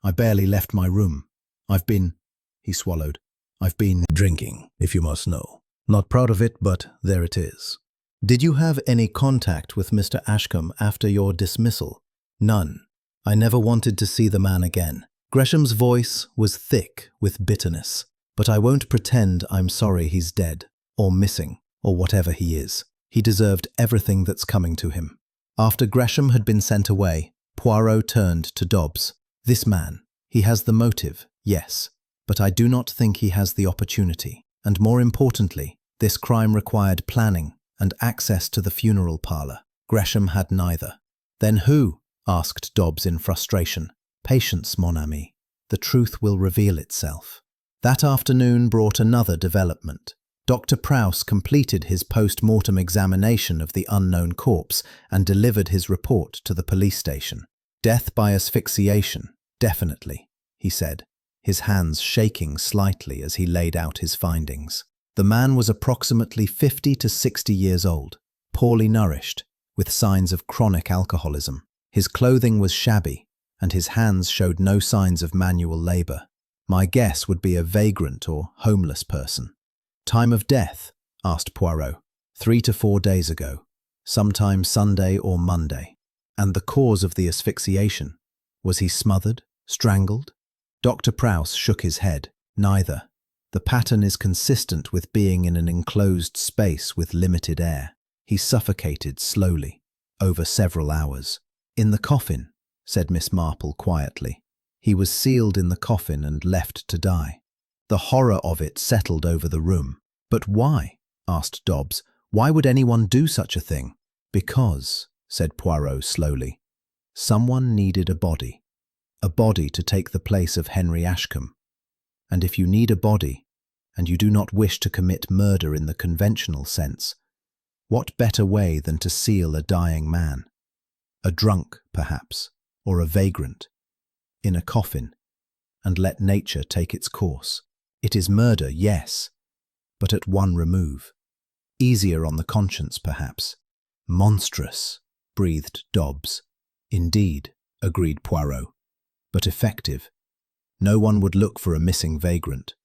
I barely left my room. I've been—" he swallowed. "I've been drinking, if you must know. Not proud of it, but there it is." "Did you have any contact with Mr. Ashcombe after your dismissal?" "None. I never wanted to see the man again." Gresham's voice was thick with bitterness. "But I won't pretend I'm sorry he's dead, or missing, or whatever he is. He deserved everything that's coming to him." After Gresham had been sent away, Poirot turned to Dobbs. "This man, he has the motive, yes, but I do not think he has the opportunity. And more importantly, this crime required planning and access to the funeral parlour. Gresham had neither." "Then who?" asked Dobbs in frustration. "Patience, mon ami. The truth will reveal itself." That afternoon brought another development. Dr. Prowse completed his post-mortem examination of the unknown corpse and delivered his report to the police station. "Death by asphyxiation, definitely," he said, his hands shaking slightly as he laid out his findings. The man was approximately 50 to 60 years old, poorly nourished, with signs of chronic alcoholism. His clothing was shabby, and his hands showed no signs of manual labor. My guess would be a vagrant or homeless person. "Time of death?" asked Poirot. 3 to 4 days ago, sometime Sunday or Monday." "And the cause of the asphyxiation? Was he smothered, strangled?" Dr. Prowse shook his head. "Neither. The pattern is consistent with being in an enclosed space with limited air. He suffocated slowly, over several hours." "In the coffin?" said Miss Marple quietly. "He was sealed in the coffin and left to die." The horror of it settled over the room. "But why?" asked Dobbs. "Why would anyone do such a thing?" "Because," said Poirot slowly, Someone needed a body to take the place of Henry Ashcombe. And if you need a body, and you do not wish to commit murder in the conventional sense, what better way than to seal a dying man? A drunk, perhaps, or a vagrant, in a coffin, and let nature take its course. It is murder, yes, but at one remove. Easier on the conscience, perhaps. Monstrous, breathed Dobbs. Indeed, agreed Poirot, but effective. No one would look for a missing vagrant,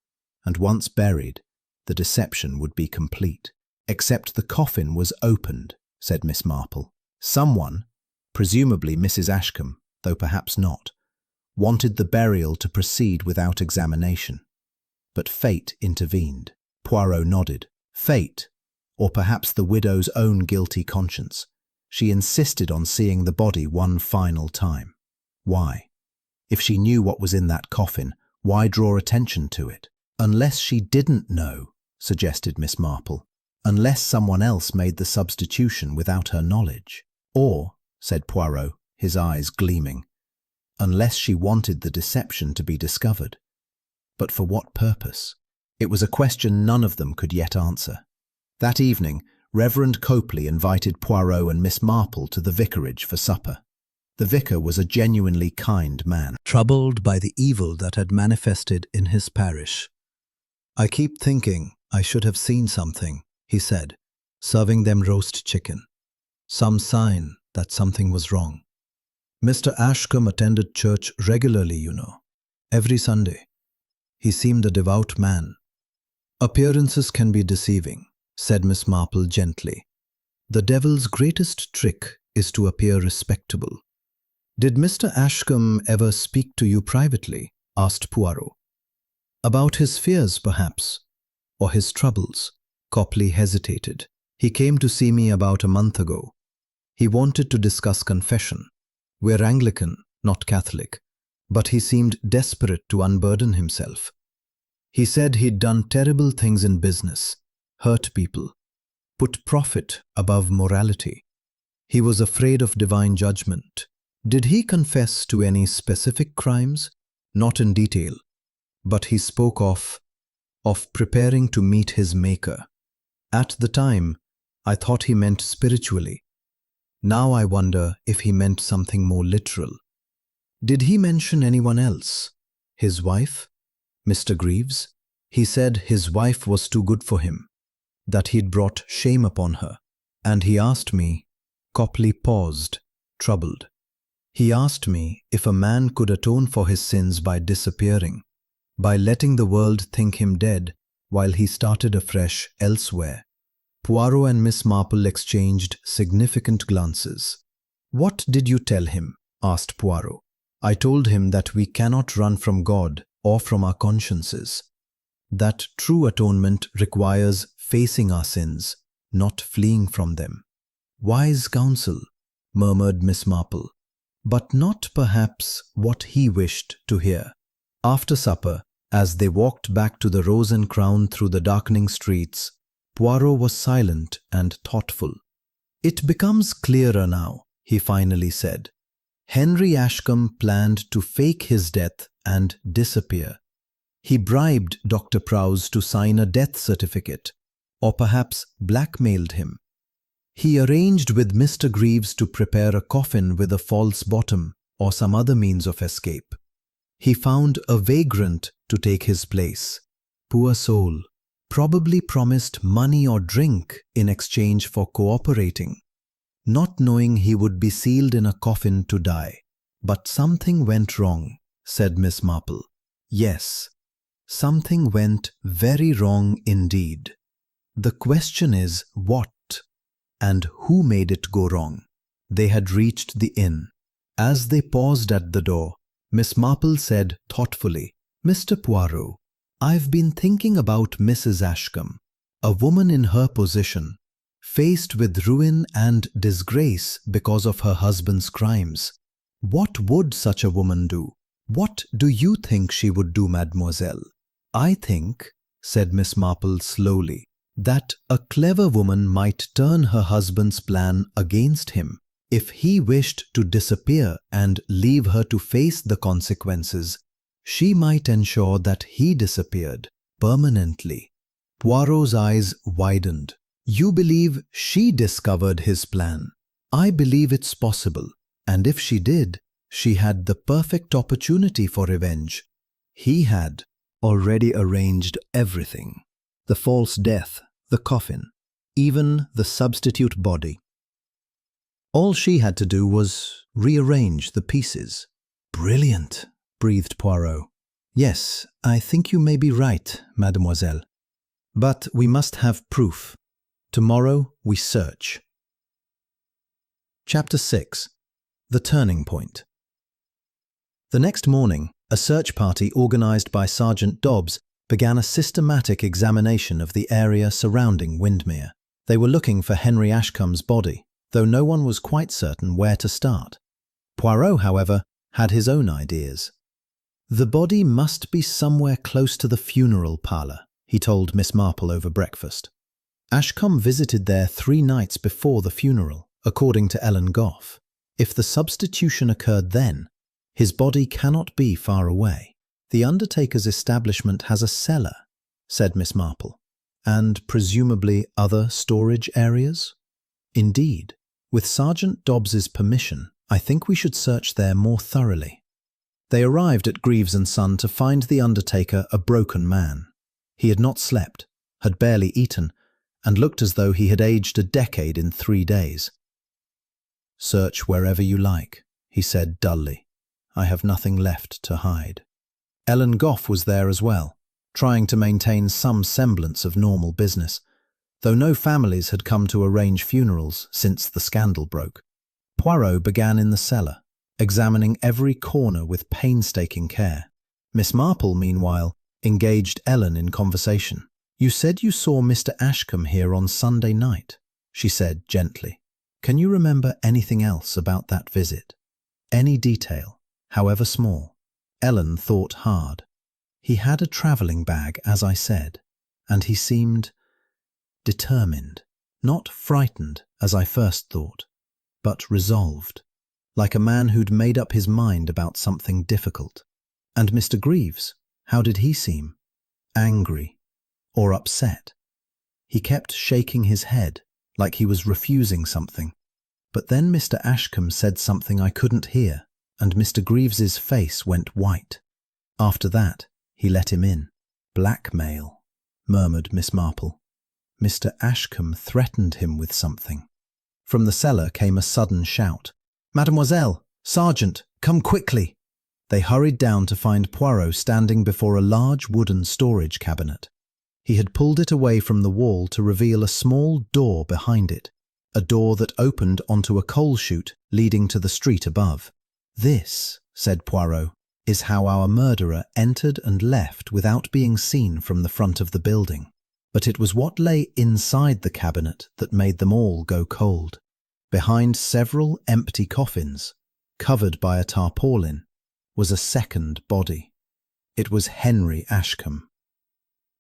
and once buried, the deception would be complete. Except the coffin was opened, said Miss Marple. Someone, presumably Mrs. Ashcombe, though perhaps not, wanted the burial to proceed without examination. But fate intervened. Poirot nodded. Fate, or perhaps the widow's own guilty conscience. She insisted on seeing the body one final time. Why? If she knew what was in that coffin, why draw attention to it? Unless she didn't know, suggested Miss Marple. Unless someone else made the substitution without her knowledge. Or, said Poirot, his eyes gleaming, unless she wanted the deception to be discovered. But for what purpose? It was a question none of them could yet answer. That evening, Reverend Copley invited Poirot and Miss Marple to the vicarage for supper. The vicar was a genuinely kind man, troubled by the evil that had manifested in his parish. "I keep thinking I should have seen something," he said, serving them roast chicken. "Some sign that something was wrong. Mr. Ashcombe attended church regularly, you know, every Sunday. He seemed a devout man." "Appearances can be deceiving," said Miss Marple gently. "The devil's greatest trick is to appear respectable." "Did Mr. Ashcombe ever speak to you privately?" asked Poirot. "About his fears, perhaps, or his troubles?" Copley hesitated. "He came to see me about a month ago. He wanted to discuss confession. We're Anglican, not Catholic, but he seemed desperate to unburden himself. He said he'd done terrible things in business, hurt people, put profit above morality. He was afraid of divine judgment." "Did he confess to any specific crimes?" "Not in detail, but he spoke of preparing to meet his Maker. At the time, I thought he meant spiritually. Now I wonder if he meant something more literal." "Did he mention anyone else? His wife? Mr. Greaves?" "He said his wife was too good for him, that he'd brought shame upon her. And he asked me—" Copley paused, troubled. "He asked me if a man could atone for his sins by disappearing, by letting the world think him dead while he started afresh elsewhere." Poirot and Miss Marple exchanged significant glances. "What did you tell him?" asked Poirot. "I told him that we cannot run from God or from our consciences. That true atonement requires facing our sins, not fleeing from them." "Wise counsel," murmured Miss Marple, but not perhaps what he wished to hear. After supper, as they walked back to the Rose and Crown through the darkening streets, Poirot was silent and thoughtful. "It becomes clearer now," he finally said. "Henry Ashcombe planned to fake his death and disappear. He bribed Dr. Prowse to sign a death certificate, or perhaps blackmailed him. He arranged with Mr. Greaves to prepare a coffin with a false bottom or some other means of escape. He found a vagrant to take his place. Poor soul. Probably promised money or drink in exchange for cooperating, not knowing he would be sealed in a coffin to die. But something went wrong," said Miss Marple. "Yes, something went very wrong indeed. The question is what, and who made it go wrong?" They had reached the inn. As they paused at the door, Miss Marple said thoughtfully, "Mr. Poirot, I've been thinking about Mrs. Ashcombe, a woman in her position, faced with ruin and disgrace because of her husband's crimes. What would such a woman do? What do you think she would do, mademoiselle?" "I think," said Miss Marple slowly, "that a clever woman might turn her husband's plan against him. If he wished to disappear and leave her to face the consequences, she might ensure that he disappeared permanently. Poirot's eyes widened. You believe she discovered his plan? I believe it's possible, and if she did, she had the perfect opportunity for revenge. He had already arranged everything. The false death, the coffin, even the substitute body. All she had to do was rearrange the pieces. Brilliant, breathed Poirot. Yes, I think you may be right, mademoiselle. But we must have proof. Tomorrow we search. Chapter 6. The Turning Point. The next morning, a search party organised by Sergeant Dobbs began a systematic examination of the area surrounding Windmere. They were looking for Henry Ashcombe's body, though no one was quite certain where to start. Poirot, however, had his own ideas. The body must be somewhere close to the funeral parlour, he told Miss Marple over breakfast. Ashcombe visited there 3 nights before the funeral, according to Ellen Goff. If the substitution occurred then, his body cannot be far away. The Undertaker's establishment has a cellar, said Miss Marple, and presumably other storage areas? Indeed, with Sergeant Dobbs's permission, I think we should search there more thoroughly. They arrived at Greaves & Son to find the Undertaker a broken man. He had not slept, had barely eaten, and looked as though he had aged a decade in 3 days. Search wherever you like, he said dully. I have nothing left to hide. Ellen Goff was there as well, trying to maintain some semblance of normal business, though no families had come to arrange funerals since the scandal broke. Poirot began in the cellar, examining every corner with painstaking care. Miss Marple, meanwhile, engaged Ellen in conversation. You said you saw Mr. Ashcombe here on Sunday night, she said gently. Can you remember anything else about that visit? Any detail, however small? Ellen thought hard. He had a travelling bag, as I said, and he seemed determined, not frightened, as I first thought, but resolved, like a man who'd made up his mind about something difficult. And Mr. Greaves, how did he seem? Angry or upset? He kept shaking his head, like he was refusing something. But then Mr. Ashcombe said something I couldn't hear, and Mr. Greaves's face went white. After that, he let him in. Blackmail, murmured Miss Marple. Mr. Ashcombe threatened him with something. From the cellar came a sudden shout. Mademoiselle, Sergeant, come quickly! They hurried down to find Poirot standing before a large wooden storage cabinet. He had pulled it away from the wall to reveal a small door behind it, a door that opened onto a coal chute leading to the street above. This, said Poirot, is how our murderer entered and left without being seen from the front of the building. But it was what lay inside the cabinet that made them all go cold. Behind several empty coffins, covered by a tarpaulin, was a second body. It was Henry Ashcombe.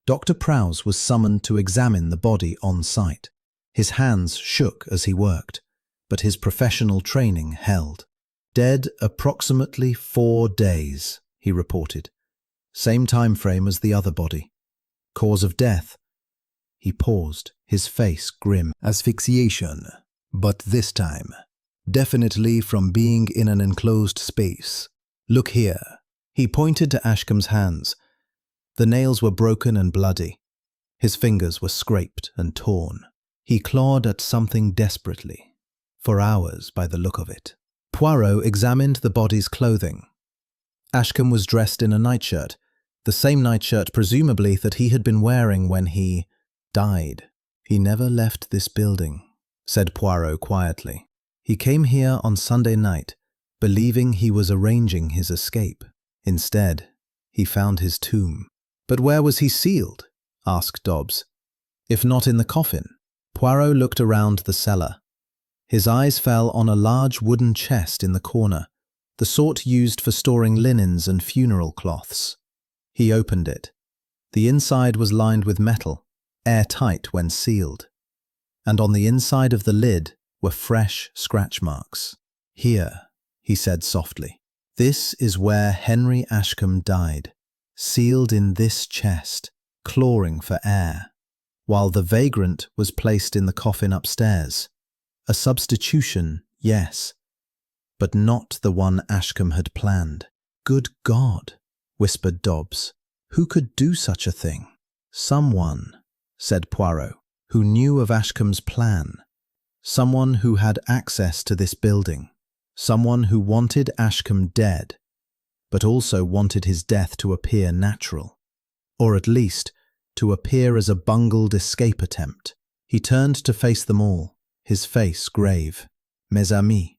Dr. Prowse was summoned to examine the body on site. His hands shook as he worked, but his professional training held. Dead approximately 4 days, he reported. Same time frame as the other body. Cause of death? He paused, his face grim. Asphyxiation, but this time, definitely from being in an enclosed space. Look here. He pointed to Ashcombe's hands. The nails were broken and bloody. His fingers were scraped and torn. He clawed at something desperately, for hours by the look of it. Poirot examined the body's clothing. Ashcombe was dressed in a nightshirt, the same nightshirt presumably that he had been wearing when he died. He never left this building, said Poirot quietly. He came here on Sunday night, believing he was arranging his escape. Instead, he found his tomb. But where was he sealed? Asked Dobbs. If not in the coffin? Poirot looked around the cellar. His eyes fell on a large wooden chest in the corner, the sort used for storing linens and funeral cloths. He opened it. The inside was lined with metal, airtight when sealed. And on the inside of the lid were fresh scratch marks. "Here," he said softly. "This is where Henry Ashcombe died, sealed in this chest, clawing for air, while the vagrant was placed in the coffin upstairs. A substitution, yes, but not the one Ashcombe had planned." "Good God," whispered Dobbs. "Who could do such a thing?" "Someone," said Poirot, "who knew of Ashcombe's plan. Someone who had access to this building. Someone who wanted Ashcombe dead, but also wanted his death to appear natural. Or at least, to appear as a bungled escape attempt." He turned to face them all, his face grave. "Mes amis,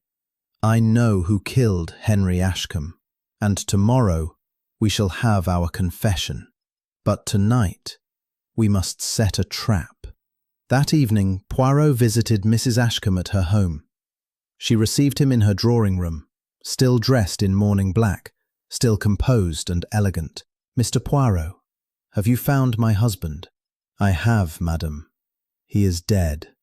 I know who killed Henry Ashcombe, and tomorrow we shall have our confession. But tonight we must set a trap." That evening, Poirot visited Mrs. Ashcombe at her home. She received him in her drawing room, still dressed in mourning black, still composed and elegant. "Mr. Poirot, have you found my husband?" "I have, madam. He is dead.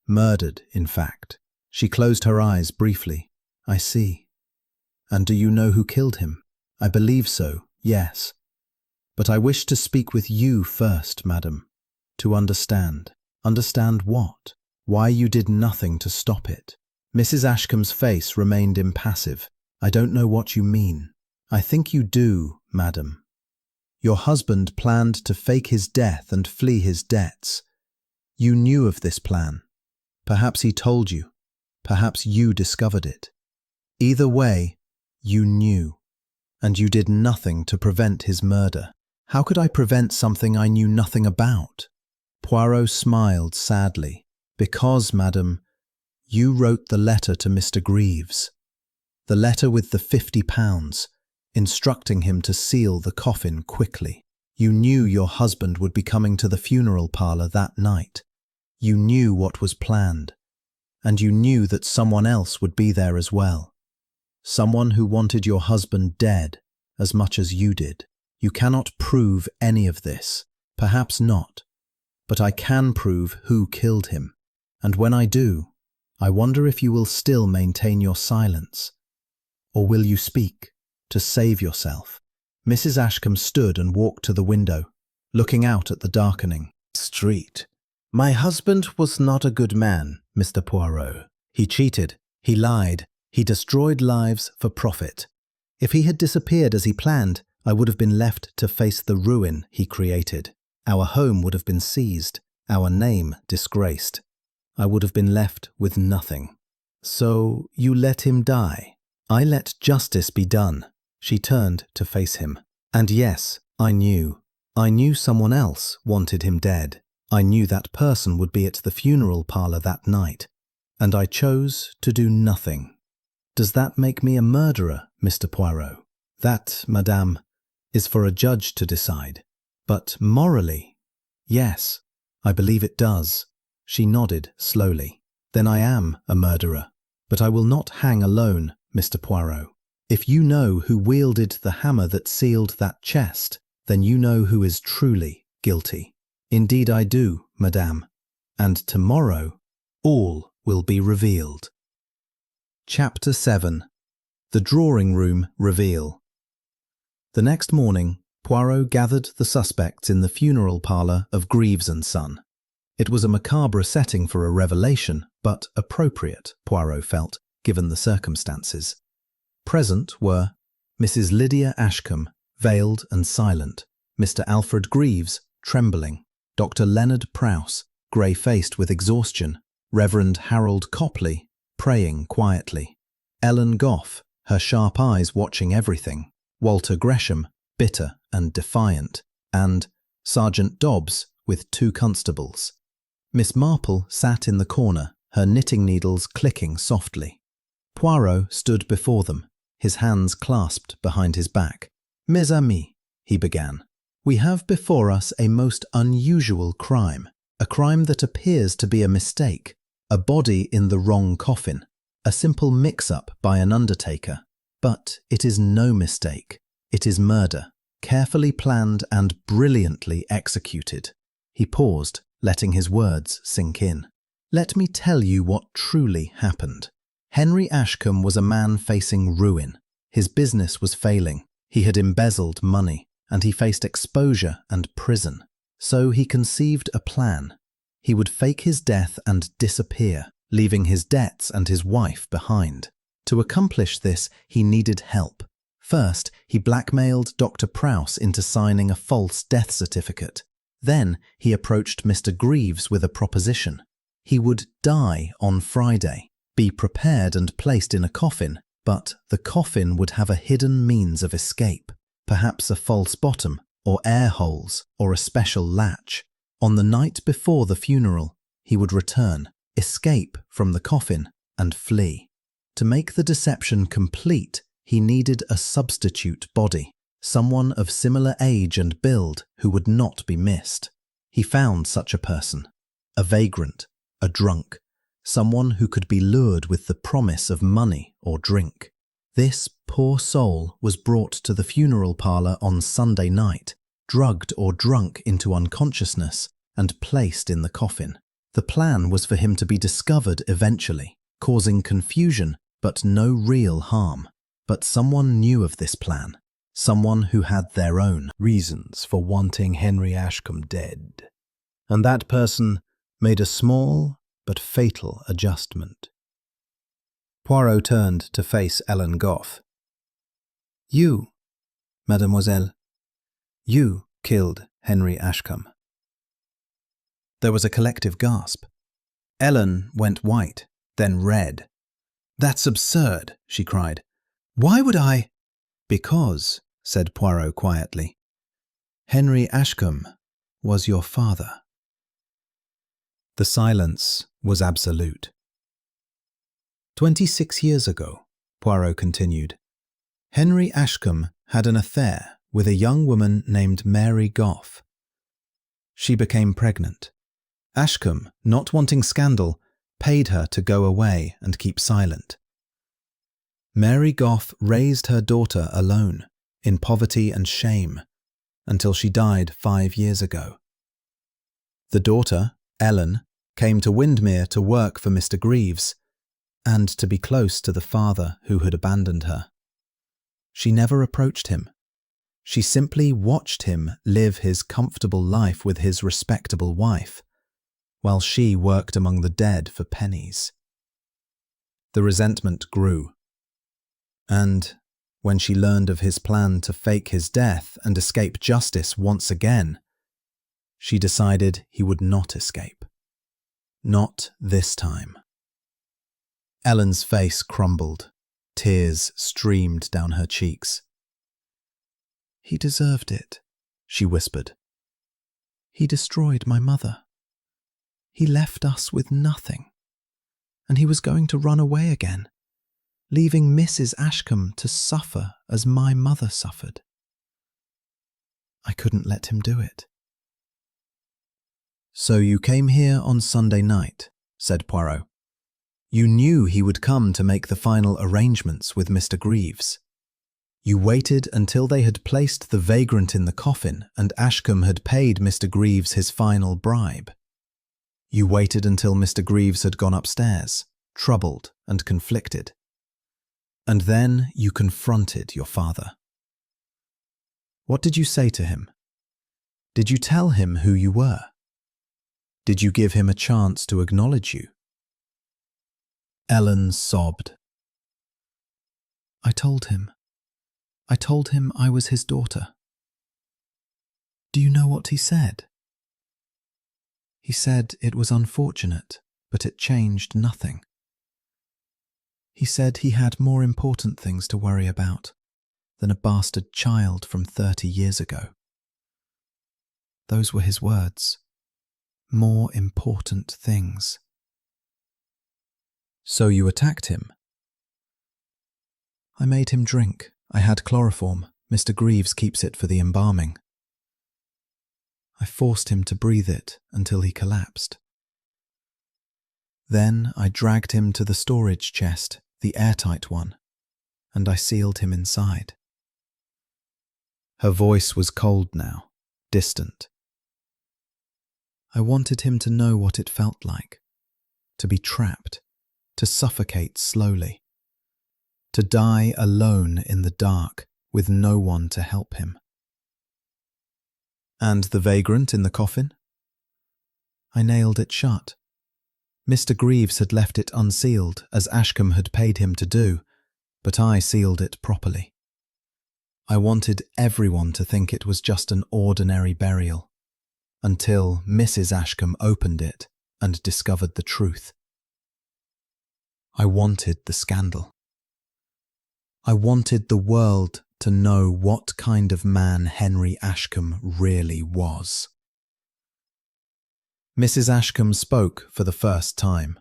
Murdered, in fact." She closed her eyes briefly. "I see. And do you know who killed him?" "I believe so, yes. But I wish to speak with you first, madam, to understand." "Understand what?" "Why you did nothing to stop it." Mrs. Ashcombe's face remained impassive. "I don't know what you mean." "I think you do, madam. Your husband planned to fake his death and flee his debts. You knew of this plan. Perhaps he told you. Perhaps you discovered it. Either way, you knew. And you did nothing to prevent his murder." "How could I prevent something I knew nothing about?" Poirot smiled sadly. "Because, madam, you wrote the letter to Mr. Greaves. The letter with the £50, instructing him to seal the coffin quickly. You knew your husband would be coming to the funeral parlour that night. You knew what was planned. And you knew that someone else would be there as well. Someone who wanted your husband dead as much as you did. You cannot prove any of this. Perhaps not. But I can prove who killed him. And when I do, I wonder if you will still maintain your silence. Or will you speak, to save yourself?" Mrs. Ashcombe stood and walked to the window, looking out at the darkening street. "My husband was not a good man, Mr. Poirot. He cheated, he lied, he destroyed lives for profit. If he had disappeared as he planned, I would have been left to face the ruin he created. Our home would have been seized, our name disgraced. I would have been left with nothing. So you let him die. I let justice be done." She turned to face him. "And yes, I knew. I knew someone else wanted him dead. I knew that person would be at the funeral parlour that night. And I chose to do nothing. Does that make me a murderer, Mr. Poirot?" "That, madame, is for a judge to decide. But morally, yes, I believe it does." She nodded slowly. "Then I am a murderer. But I will not hang alone, Mr. Poirot. If you know who wielded the hammer that sealed that chest, then you know who is truly guilty." "Indeed I do, madame. And tomorrow, all will be revealed." Chapter 7. The Drawing Room Reveal. The next morning, Poirot gathered the suspects in the funeral parlour of Greaves and Son. It was a macabre setting for a revelation, but appropriate, Poirot felt, given the circumstances. Present were Mrs. Lydia Ashcombe, veiled and silent, Mr. Alfred Greaves, trembling, Dr. Leonard Prowse, grey-faced with exhaustion, Reverend Harold Copley, praying quietly, Ellen Goff, her sharp eyes watching everything, Walter Gresham, bitter and defiant, and Sergeant Dobbs with 2 constables. Miss Marple sat in the corner, her knitting needles clicking softly. Poirot stood before them, his hands clasped behind his back. "Mes amis," he began, "we have before us a most unusual crime, a crime that appears to be a mistake, a body in the wrong coffin, a simple mix-up by an undertaker. But it is no mistake. It is murder, carefully planned and brilliantly executed." He paused, letting his words sink in. Let me tell you what truly happened. Henry Ashcombe was a man facing ruin. His business was failing. He had embezzled money, and he faced exposure and prison. So he conceived a plan. He would fake his death and disappear, leaving his debts and his wife behind. To accomplish this, he needed help. First, he blackmailed Dr. Prowse into signing a false death certificate. Then, he approached Mr. Greaves with a proposition. He would die on Friday, be prepared and placed in a coffin, but the coffin would have a hidden means of escape, perhaps a false bottom, or air holes, or a special latch. On the night before the funeral, he would return, escape from the coffin, and flee. To make the deception complete, he needed a substitute body, someone of similar age and build who would not be missed. He found such a person, a vagrant, a drunk, someone who could be lured with the promise of money or drink. This poor soul was brought to the funeral parlour on Sunday night, drugged or drunk into unconsciousness, and placed in the coffin. The plan was for him to be discovered eventually, causing confusion but no real harm. But someone knew of this plan, someone who had their own reasons for wanting Henry Ashcombe dead. And that person made a small but fatal adjustment. Poirot turned to face Ellen Goff. "You, mademoiselle, you killed Henry Ashcombe." There was a collective gasp. Ellen went white, then red. "That's absurd," she cried. "Why would I—" "Because," said Poirot quietly, "Henry Ashcombe was your father." The silence was absolute. 26 years ago, Poirot continued, Henry Ashcombe had an affair with a young woman named Mary Goff. She became pregnant. Ashcombe, not wanting scandal, paid her to go away and keep silent. Mary Goff raised her daughter alone, in poverty and shame, until she died 5 years ago. The daughter, Ellen, came to Windmere to work for Mr. Greaves, and to be close to the father who had abandoned her. She never approached him. She simply watched him live his comfortable life with his respectable wife, while she worked among the dead for pennies. The resentment grew. And when she learned of his plan to fake his death and escape justice once again, she decided he would not escape. Not this time. Ellen's face crumbled. Tears streamed down her cheeks. "He deserved it," she whispered. "He destroyed my mother. He left us with nothing, and he was going to run away again, leaving Mrs. Ashcombe to suffer as my mother suffered. I couldn't let him do it." "So you came here on Sunday night," said Poirot. "You knew he would come to make the final arrangements with Mr. Greaves. You waited until they had placed the vagrant in the coffin and Ashcombe had paid Mr. Greaves his final bribe. You waited until Mr. Greaves had gone upstairs, troubled and conflicted. And then you confronted your father. What did you say to him? Did you tell him who you were? Did you give him a chance to acknowledge you?" Ellen sobbed. I told him I was his daughter." "Do you know what he said?" "He said it was unfortunate, but it changed nothing. He said he had more important things to worry about than a bastard child from 30 years ago. Those were his words. More important things." "So you attacked him?" "I made him drink. I had chloroform. Mr. Greaves keeps it for the embalming. I forced him to breathe it until he collapsed. Then I dragged him to the storage chest, the airtight one, and I sealed him inside." Her voice was cold now, distant. "I wanted him to know what it felt like. to be trapped, to suffocate slowly, to die alone in the dark with no one to help him. And the vagrant in the coffin? I nailed it shut. Mr. Greaves had left it unsealed, as Ashcombe had paid him to do, but I sealed it properly. I wanted everyone to think it was just an ordinary burial, until Mrs. Ashcombe opened it and discovered the truth. I wanted the scandal. I wanted the world to know what kind of man Henry Ashcombe really was. Mrs. Ashcombe spoke for the first time,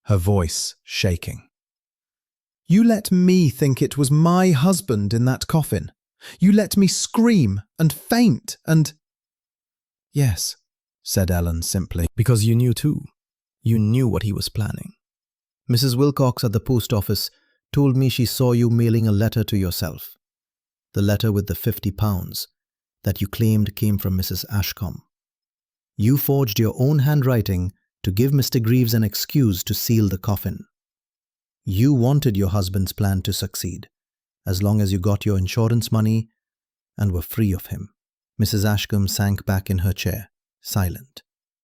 her voice shaking. "You let me think it was my husband in that coffin. You let me scream and faint and—" "Yes," said Ellen simply. "Because you knew too. You knew what he was planning. Mrs. Wilcox at the post office told me she saw you mailing a letter to yourself. The letter with the £50 that you claimed came from Mrs. Ashcombe. You forged your own handwriting to give Mr. Greaves an excuse to seal the coffin. You wanted your husband's plan to succeed, as long as you got your insurance money and were free of him." Mrs. Ashcombe sank back in her chair, silent.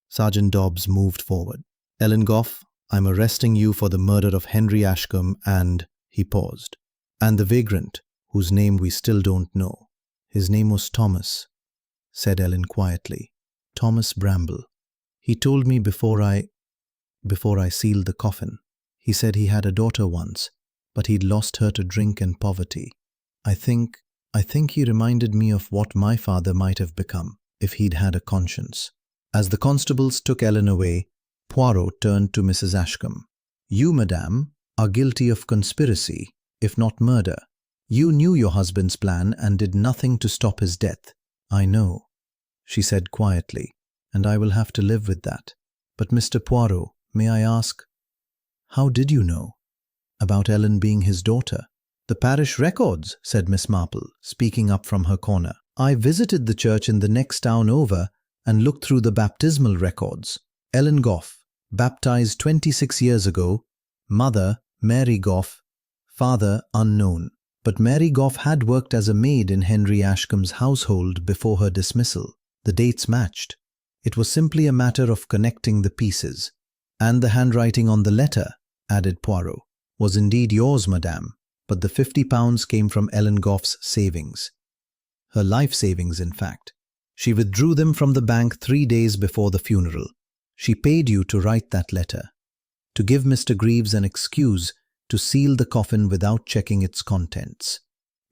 Sergeant Dobbs moved forward. "Ellen Goff, I'm arresting you for the murder of Henry Ashcombe and—" he paused. "And the vagrant, whose name we still don't know." "His name was Thomas," said Ellen quietly. "Thomas Bramble. He told me before I sealed the coffin. He said he had a daughter once, but he'd lost her to drink and poverty. I think he reminded me of what my father might have become if he'd had a conscience." As the constables took Ellen away, Poirot turned to Mrs. Ashcombe. "You, madame, are guilty of conspiracy, if not murder. You knew your husband's plan and did nothing to stop his death." "I know," she said quietly, "and I will have to live with that. But Mr. Poirot, may I ask, how did you know about Ellen being his daughter?" "The parish records," said Miss Marple, speaking up from her corner. "I visited the church in the next town over and looked through the baptismal records. Ellen Goff, baptized 26 years ago, mother Mary Goff, father unknown. But Mary Goff had worked as a maid in Henry Ashcombe's household before her dismissal. The dates matched. It was simply a matter of connecting the pieces. And the handwriting on the letter," added Poirot, "was indeed yours, madame, but the £50 came from Ellen Goff's savings. Her life savings, in fact. She withdrew them from the bank 3 days before the funeral. She paid you to write that letter, to give Mr. Greaves an excuse to seal the coffin without checking its contents."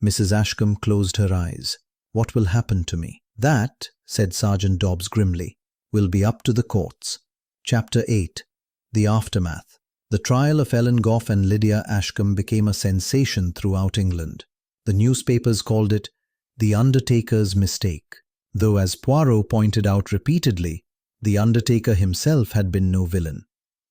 Mrs. Ashcombe closed her eyes. "What will happen to me?" "That," said Sergeant Dobbs grimly, "will be up to the courts." Chapter 8. The Aftermath. The trial of Ellen Goff and Lydia Ashcombe became a sensation throughout England. The newspapers called it the Undertaker's mistake, though, as Poirot pointed out repeatedly, the Undertaker himself had been no villain,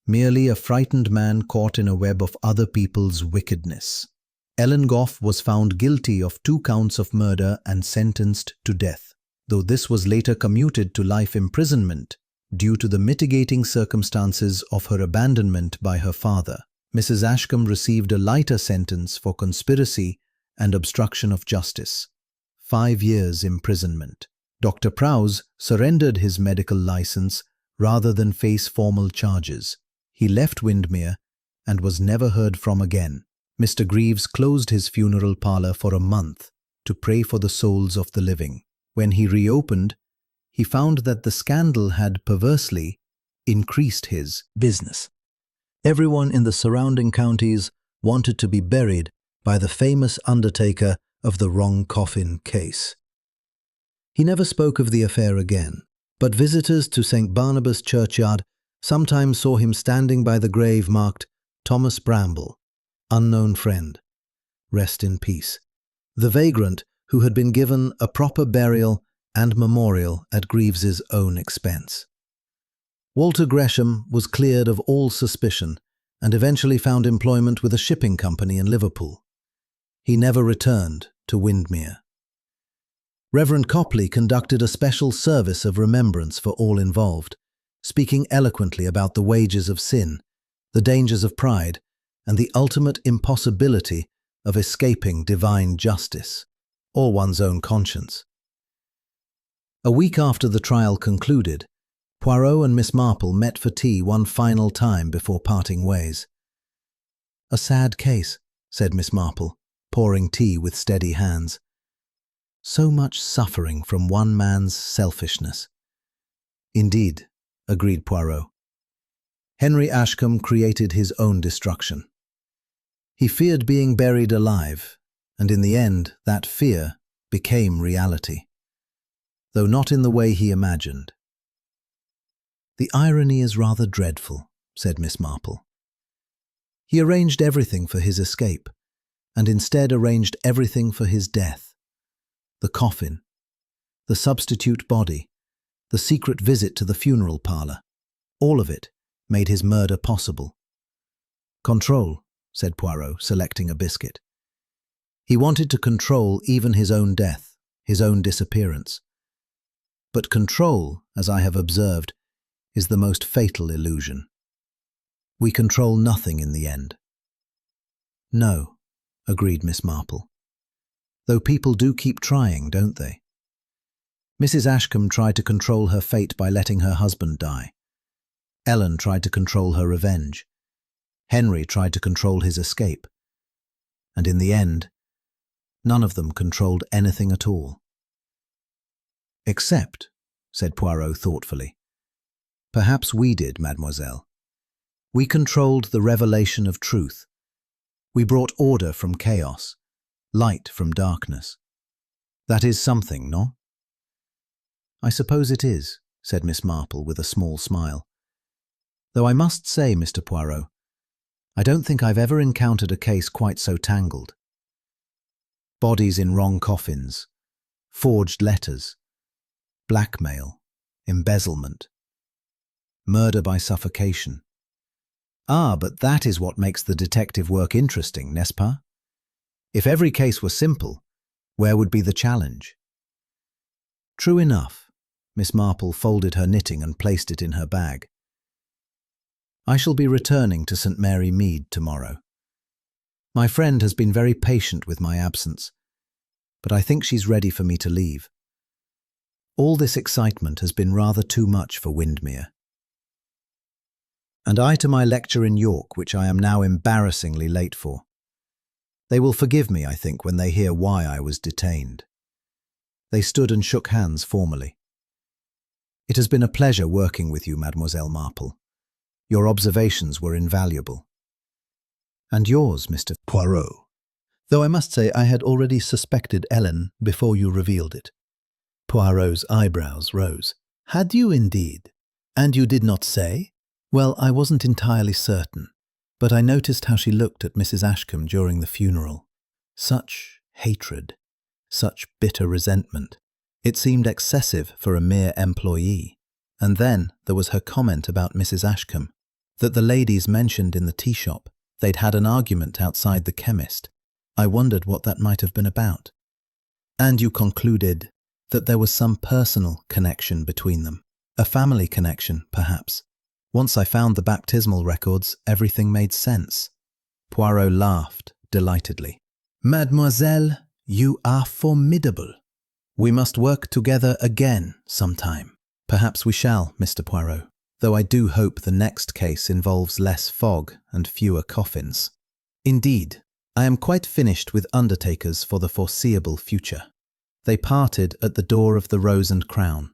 merely a frightened man caught in a web of other people's wickedness. Ellen Goff was found guilty of 2 counts of murder and sentenced to death, though this was later commuted to life imprisonment due to the mitigating circumstances of her abandonment by her father. Mrs. Ashcombe received a lighter sentence for conspiracy and obstruction of justice, 5 years imprisonment. Dr. Prowse surrendered his medical license rather than face formal charges. He left Windmere and was never heard from again. Mr. Greaves closed his funeral parlour for a month to pray for the souls of the living. When he reopened, he found that the scandal had perversely increased his business. Everyone in the surrounding counties wanted to be buried by the famous Undertaker of the wrong coffin case. He never spoke of the affair again, but visitors to St. Barnabas churchyard sometimes saw him standing by the grave marked "Thomas Bramble, unknown friend. Rest in peace." The vagrant who had been given a proper burial and memorial at Greaves's own expense. Walter Gresham was cleared of all suspicion and eventually found employment with a shipping company in Liverpool. He never returned to Windmere. Reverend Copley conducted a special service of remembrance for all involved, speaking eloquently about the wages of sin the dangers of pride, and the ultimate impossibility of escaping divine justice, or one's own conscience. A week after the trial concluded, Poirot and Miss Marple met for tea one final time before parting ways. "A sad case," said Miss Marple, pouring tea with steady hands. "So much suffering from one man's selfishness." "Indeed," agreed Poirot. "Henry Ashcombe created his own destruction. He feared being buried alive, and in the end that fear became reality, though not in the way he imagined." "The irony is rather dreadful," said Miss Marple. "He arranged everything for his escape, and instead arranged everything for his death. The coffin, the substitute body, the secret visit to the funeral parlour, all of it made his murder possible." "Control," said Poirot, selecting a biscuit. "He wanted to control even his own death, his own disappearance. But control, as I have observed, is the most fatal illusion. We control nothing in the end." "No," agreed Miss Marple. "Though people do keep trying, don't they? Mrs. Ashcombe tried to control her fate by letting her husband die. Ellen tried to control her revenge. Henry tried to control his escape. And in the end, none of them controlled anything at all." "Except," said Poirot thoughtfully, "perhaps we did, mademoiselle. We controlled the revelation of truth. We brought order from chaos, light from darkness. That is something, no?" "I suppose it is," said Miss Marple with a small smile. "Though I must say, Mr. Poirot, I don't think I've ever encountered a case quite so tangled. Bodies in wrong coffins, forged letters, blackmail, embezzlement, murder by suffocation. Ah, but that is what makes the detective work interesting, n'est-ce pas? If every case were simple, where would be the challenge?" "True enough." Miss Marple folded her knitting and placed it in her bag. "I shall be returning to St. Mary Mead tomorrow. My friend has been very patient with my absence, but I think she's ready for me to leave. All this excitement has been rather too much for Windmere. And I to my lecture in York, which I am now embarrassingly late for. They will forgive me, I think, when they hear why I was detained." They stood and shook hands formally. "It has been a pleasure working with you, Mademoiselle Marple. Your observations were invaluable." "And yours, Mr. Poirot. Though I must say I had already suspected Ellen before you revealed it." Poirot's eyebrows rose. "Had you indeed? And you did not say?" "Well, I wasn't entirely certain, but I noticed how she looked at Mrs. Ashcombe during the funeral. Such hatred, such bitter resentment. It seemed excessive for a mere employee. And then there was her comment about Mrs. Ashcombe, that the ladies mentioned in the tea shop they'd had an argument outside the chemist. I wondered what that might have been about." "And you concluded that there was some personal connection between them, a family connection, perhaps?" "Once I found the baptismal records, everything made sense." Poirot laughed delightedly. "Mademoiselle, you are formidable. We must work together again sometime." "Perhaps we shall, Mr. Poirot, though I do hope the next case involves less fog and fewer coffins. Indeed, I am quite finished with Undertakers for the foreseeable future." They parted at the door of the Rose and Crown.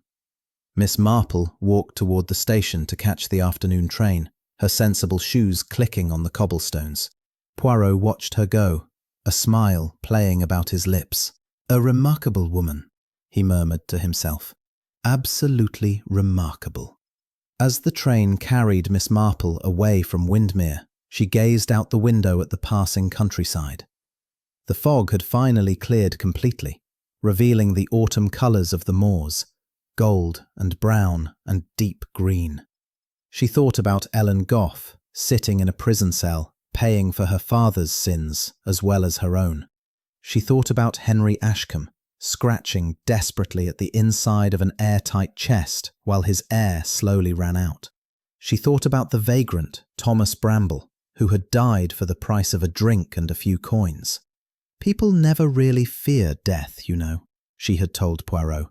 Miss Marple walked toward the station to catch the afternoon train, her sensible shoes clicking on the cobblestones. Poirot watched her go, a smile playing about his lips. "A remarkable woman," he murmured to himself. "Absolutely remarkable." As the train carried Miss Marple away from Windmere, she gazed out the window at the passing countryside. The fog had finally cleared completely, revealing the autumn colours of the moors, gold and brown and deep green. She thought about Ellen Goff, sitting in a prison cell, paying for her father's sins as well as her own. She thought about Henry Ashcombe, scratching desperately at the inside of an airtight chest while his air slowly ran out. She thought about the vagrant, Thomas Bramble, who had died for the price of a drink and a few coins. People never really fear death, you know, she had told Poirot.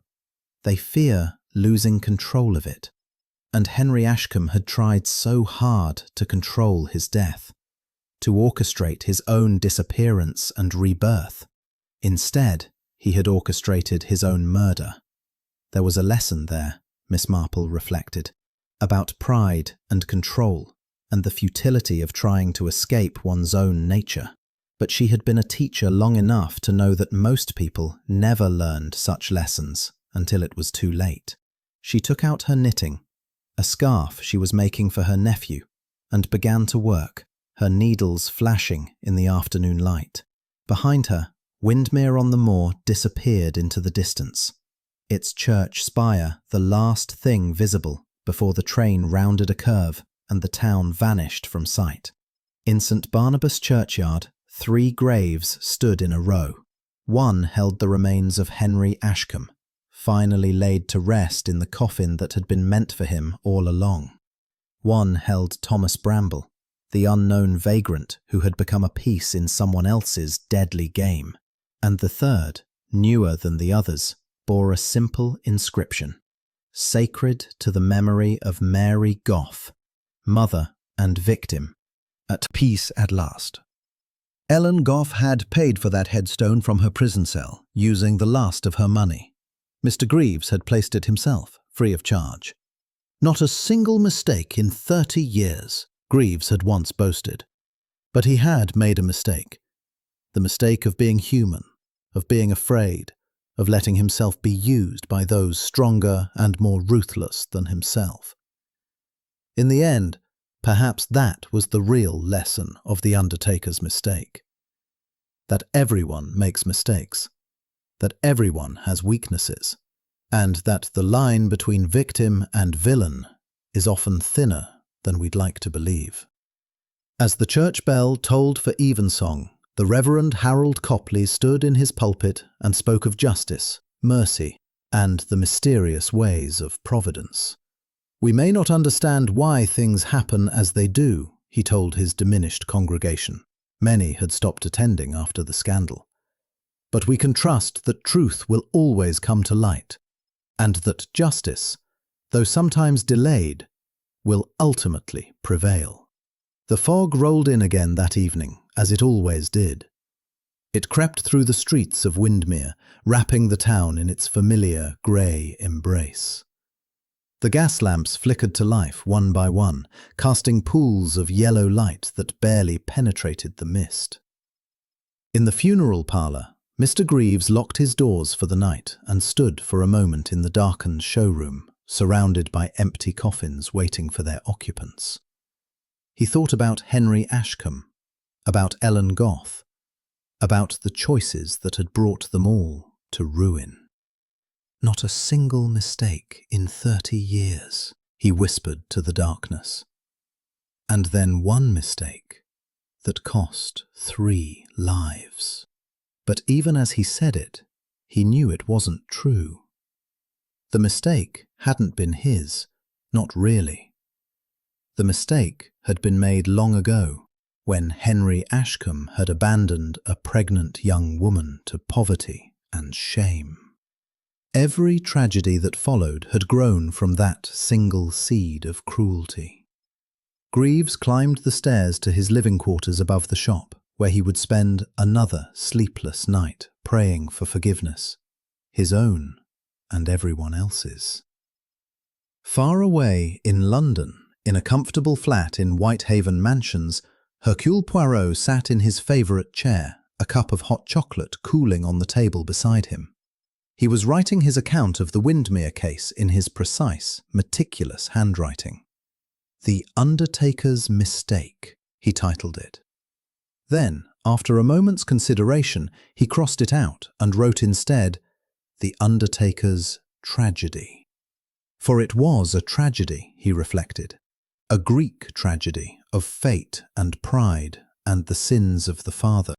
They fear losing control of it. And Henry Ashcombe had tried so hard to control his death, to orchestrate his own disappearance and rebirth. Instead, he had orchestrated his own murder. There was a lesson there, Miss Marple reflected, about pride and control and the futility of trying to escape one's own nature. But she had been a teacher long enough to know that most people never learned such lessons until it was too late. She took out her knitting, a scarf she was making for her nephew, and began to work, her needles flashing in the afternoon light. Behind her, Windmere-on-the-Moor disappeared into the distance, its church spire the last thing visible before the train rounded a curve and the town vanished from sight. In St. Barnabas churchyard, 3 graves stood in a row. One held the remains of Henry Ashcombe, finally laid to rest in the coffin that had been meant for him all along. One held Thomas Bramble, the unknown vagrant who had become a piece in someone else's deadly game. And the third, newer than the others, bore a simple inscription: "Sacred to the memory of Mary Goff, mother and victim, at peace at last." Ellen Goff had paid for that headstone from her prison cell, using the last of her money. Mr. Greaves had placed it himself, free of charge. Not a single mistake in 30 years, Greaves had once boasted. But he had made a mistake. The mistake of being human, of being afraid, of letting himself be used by those stronger and more ruthless than himself. In the end, perhaps that was the real lesson of the Undertaker's mistake. That everyone makes mistakes, that everyone has weaknesses, and that the line between victim and villain is often thinner than we'd like to believe. As the church bell tolled for evensong, the Reverend Harold Copley stood in his pulpit and spoke of justice, mercy, and the mysterious ways of providence. "We may not understand why things happen as they do," he told his diminished congregation. Many had stopped attending after the scandal. "But we can trust that truth will always come to light, and that justice, though sometimes delayed, will ultimately prevail." The fog rolled in again that evening, as it always did. It crept through the streets of Windmere, wrapping the town in its familiar grey embrace. The gas lamps flickered to life one by one, casting pools of yellow light that barely penetrated the mist. In the funeral parlour, Mr. Greaves locked his doors for the night and stood for a moment in the darkened showroom, surrounded by empty coffins waiting for their occupants. He thought about Henry Ashcombe, about Ellen Goff, about the choices that had brought them all to ruin. "Not a single mistake in 30 years, he whispered to the darkness. And then one mistake that cost 3 lives. But even as he said it, he knew it wasn't true. The mistake hadn't been his, not really. The mistake had been made long ago, when Henry Ashcombe had abandoned a pregnant young woman to poverty and shame. Every tragedy that followed had grown from that single seed of cruelty. Greaves climbed the stairs to his living quarters above the shop, where he would spend another sleepless night praying for forgiveness, his own and everyone else's. Far away in London, in a comfortable flat in Whitehaven Mansions, Hercule Poirot sat in his favourite chair, a cup of hot chocolate cooling on the table beside him. He was writing his account of the Windmere case in his precise, meticulous handwriting. "The Undertaker's Mistake," he titled it. Then, after a moment's consideration, he crossed it out and wrote instead, "The Undertaker's Tragedy." For it was a tragedy, he reflected, a Greek tragedy of fate and pride and the sins of the father.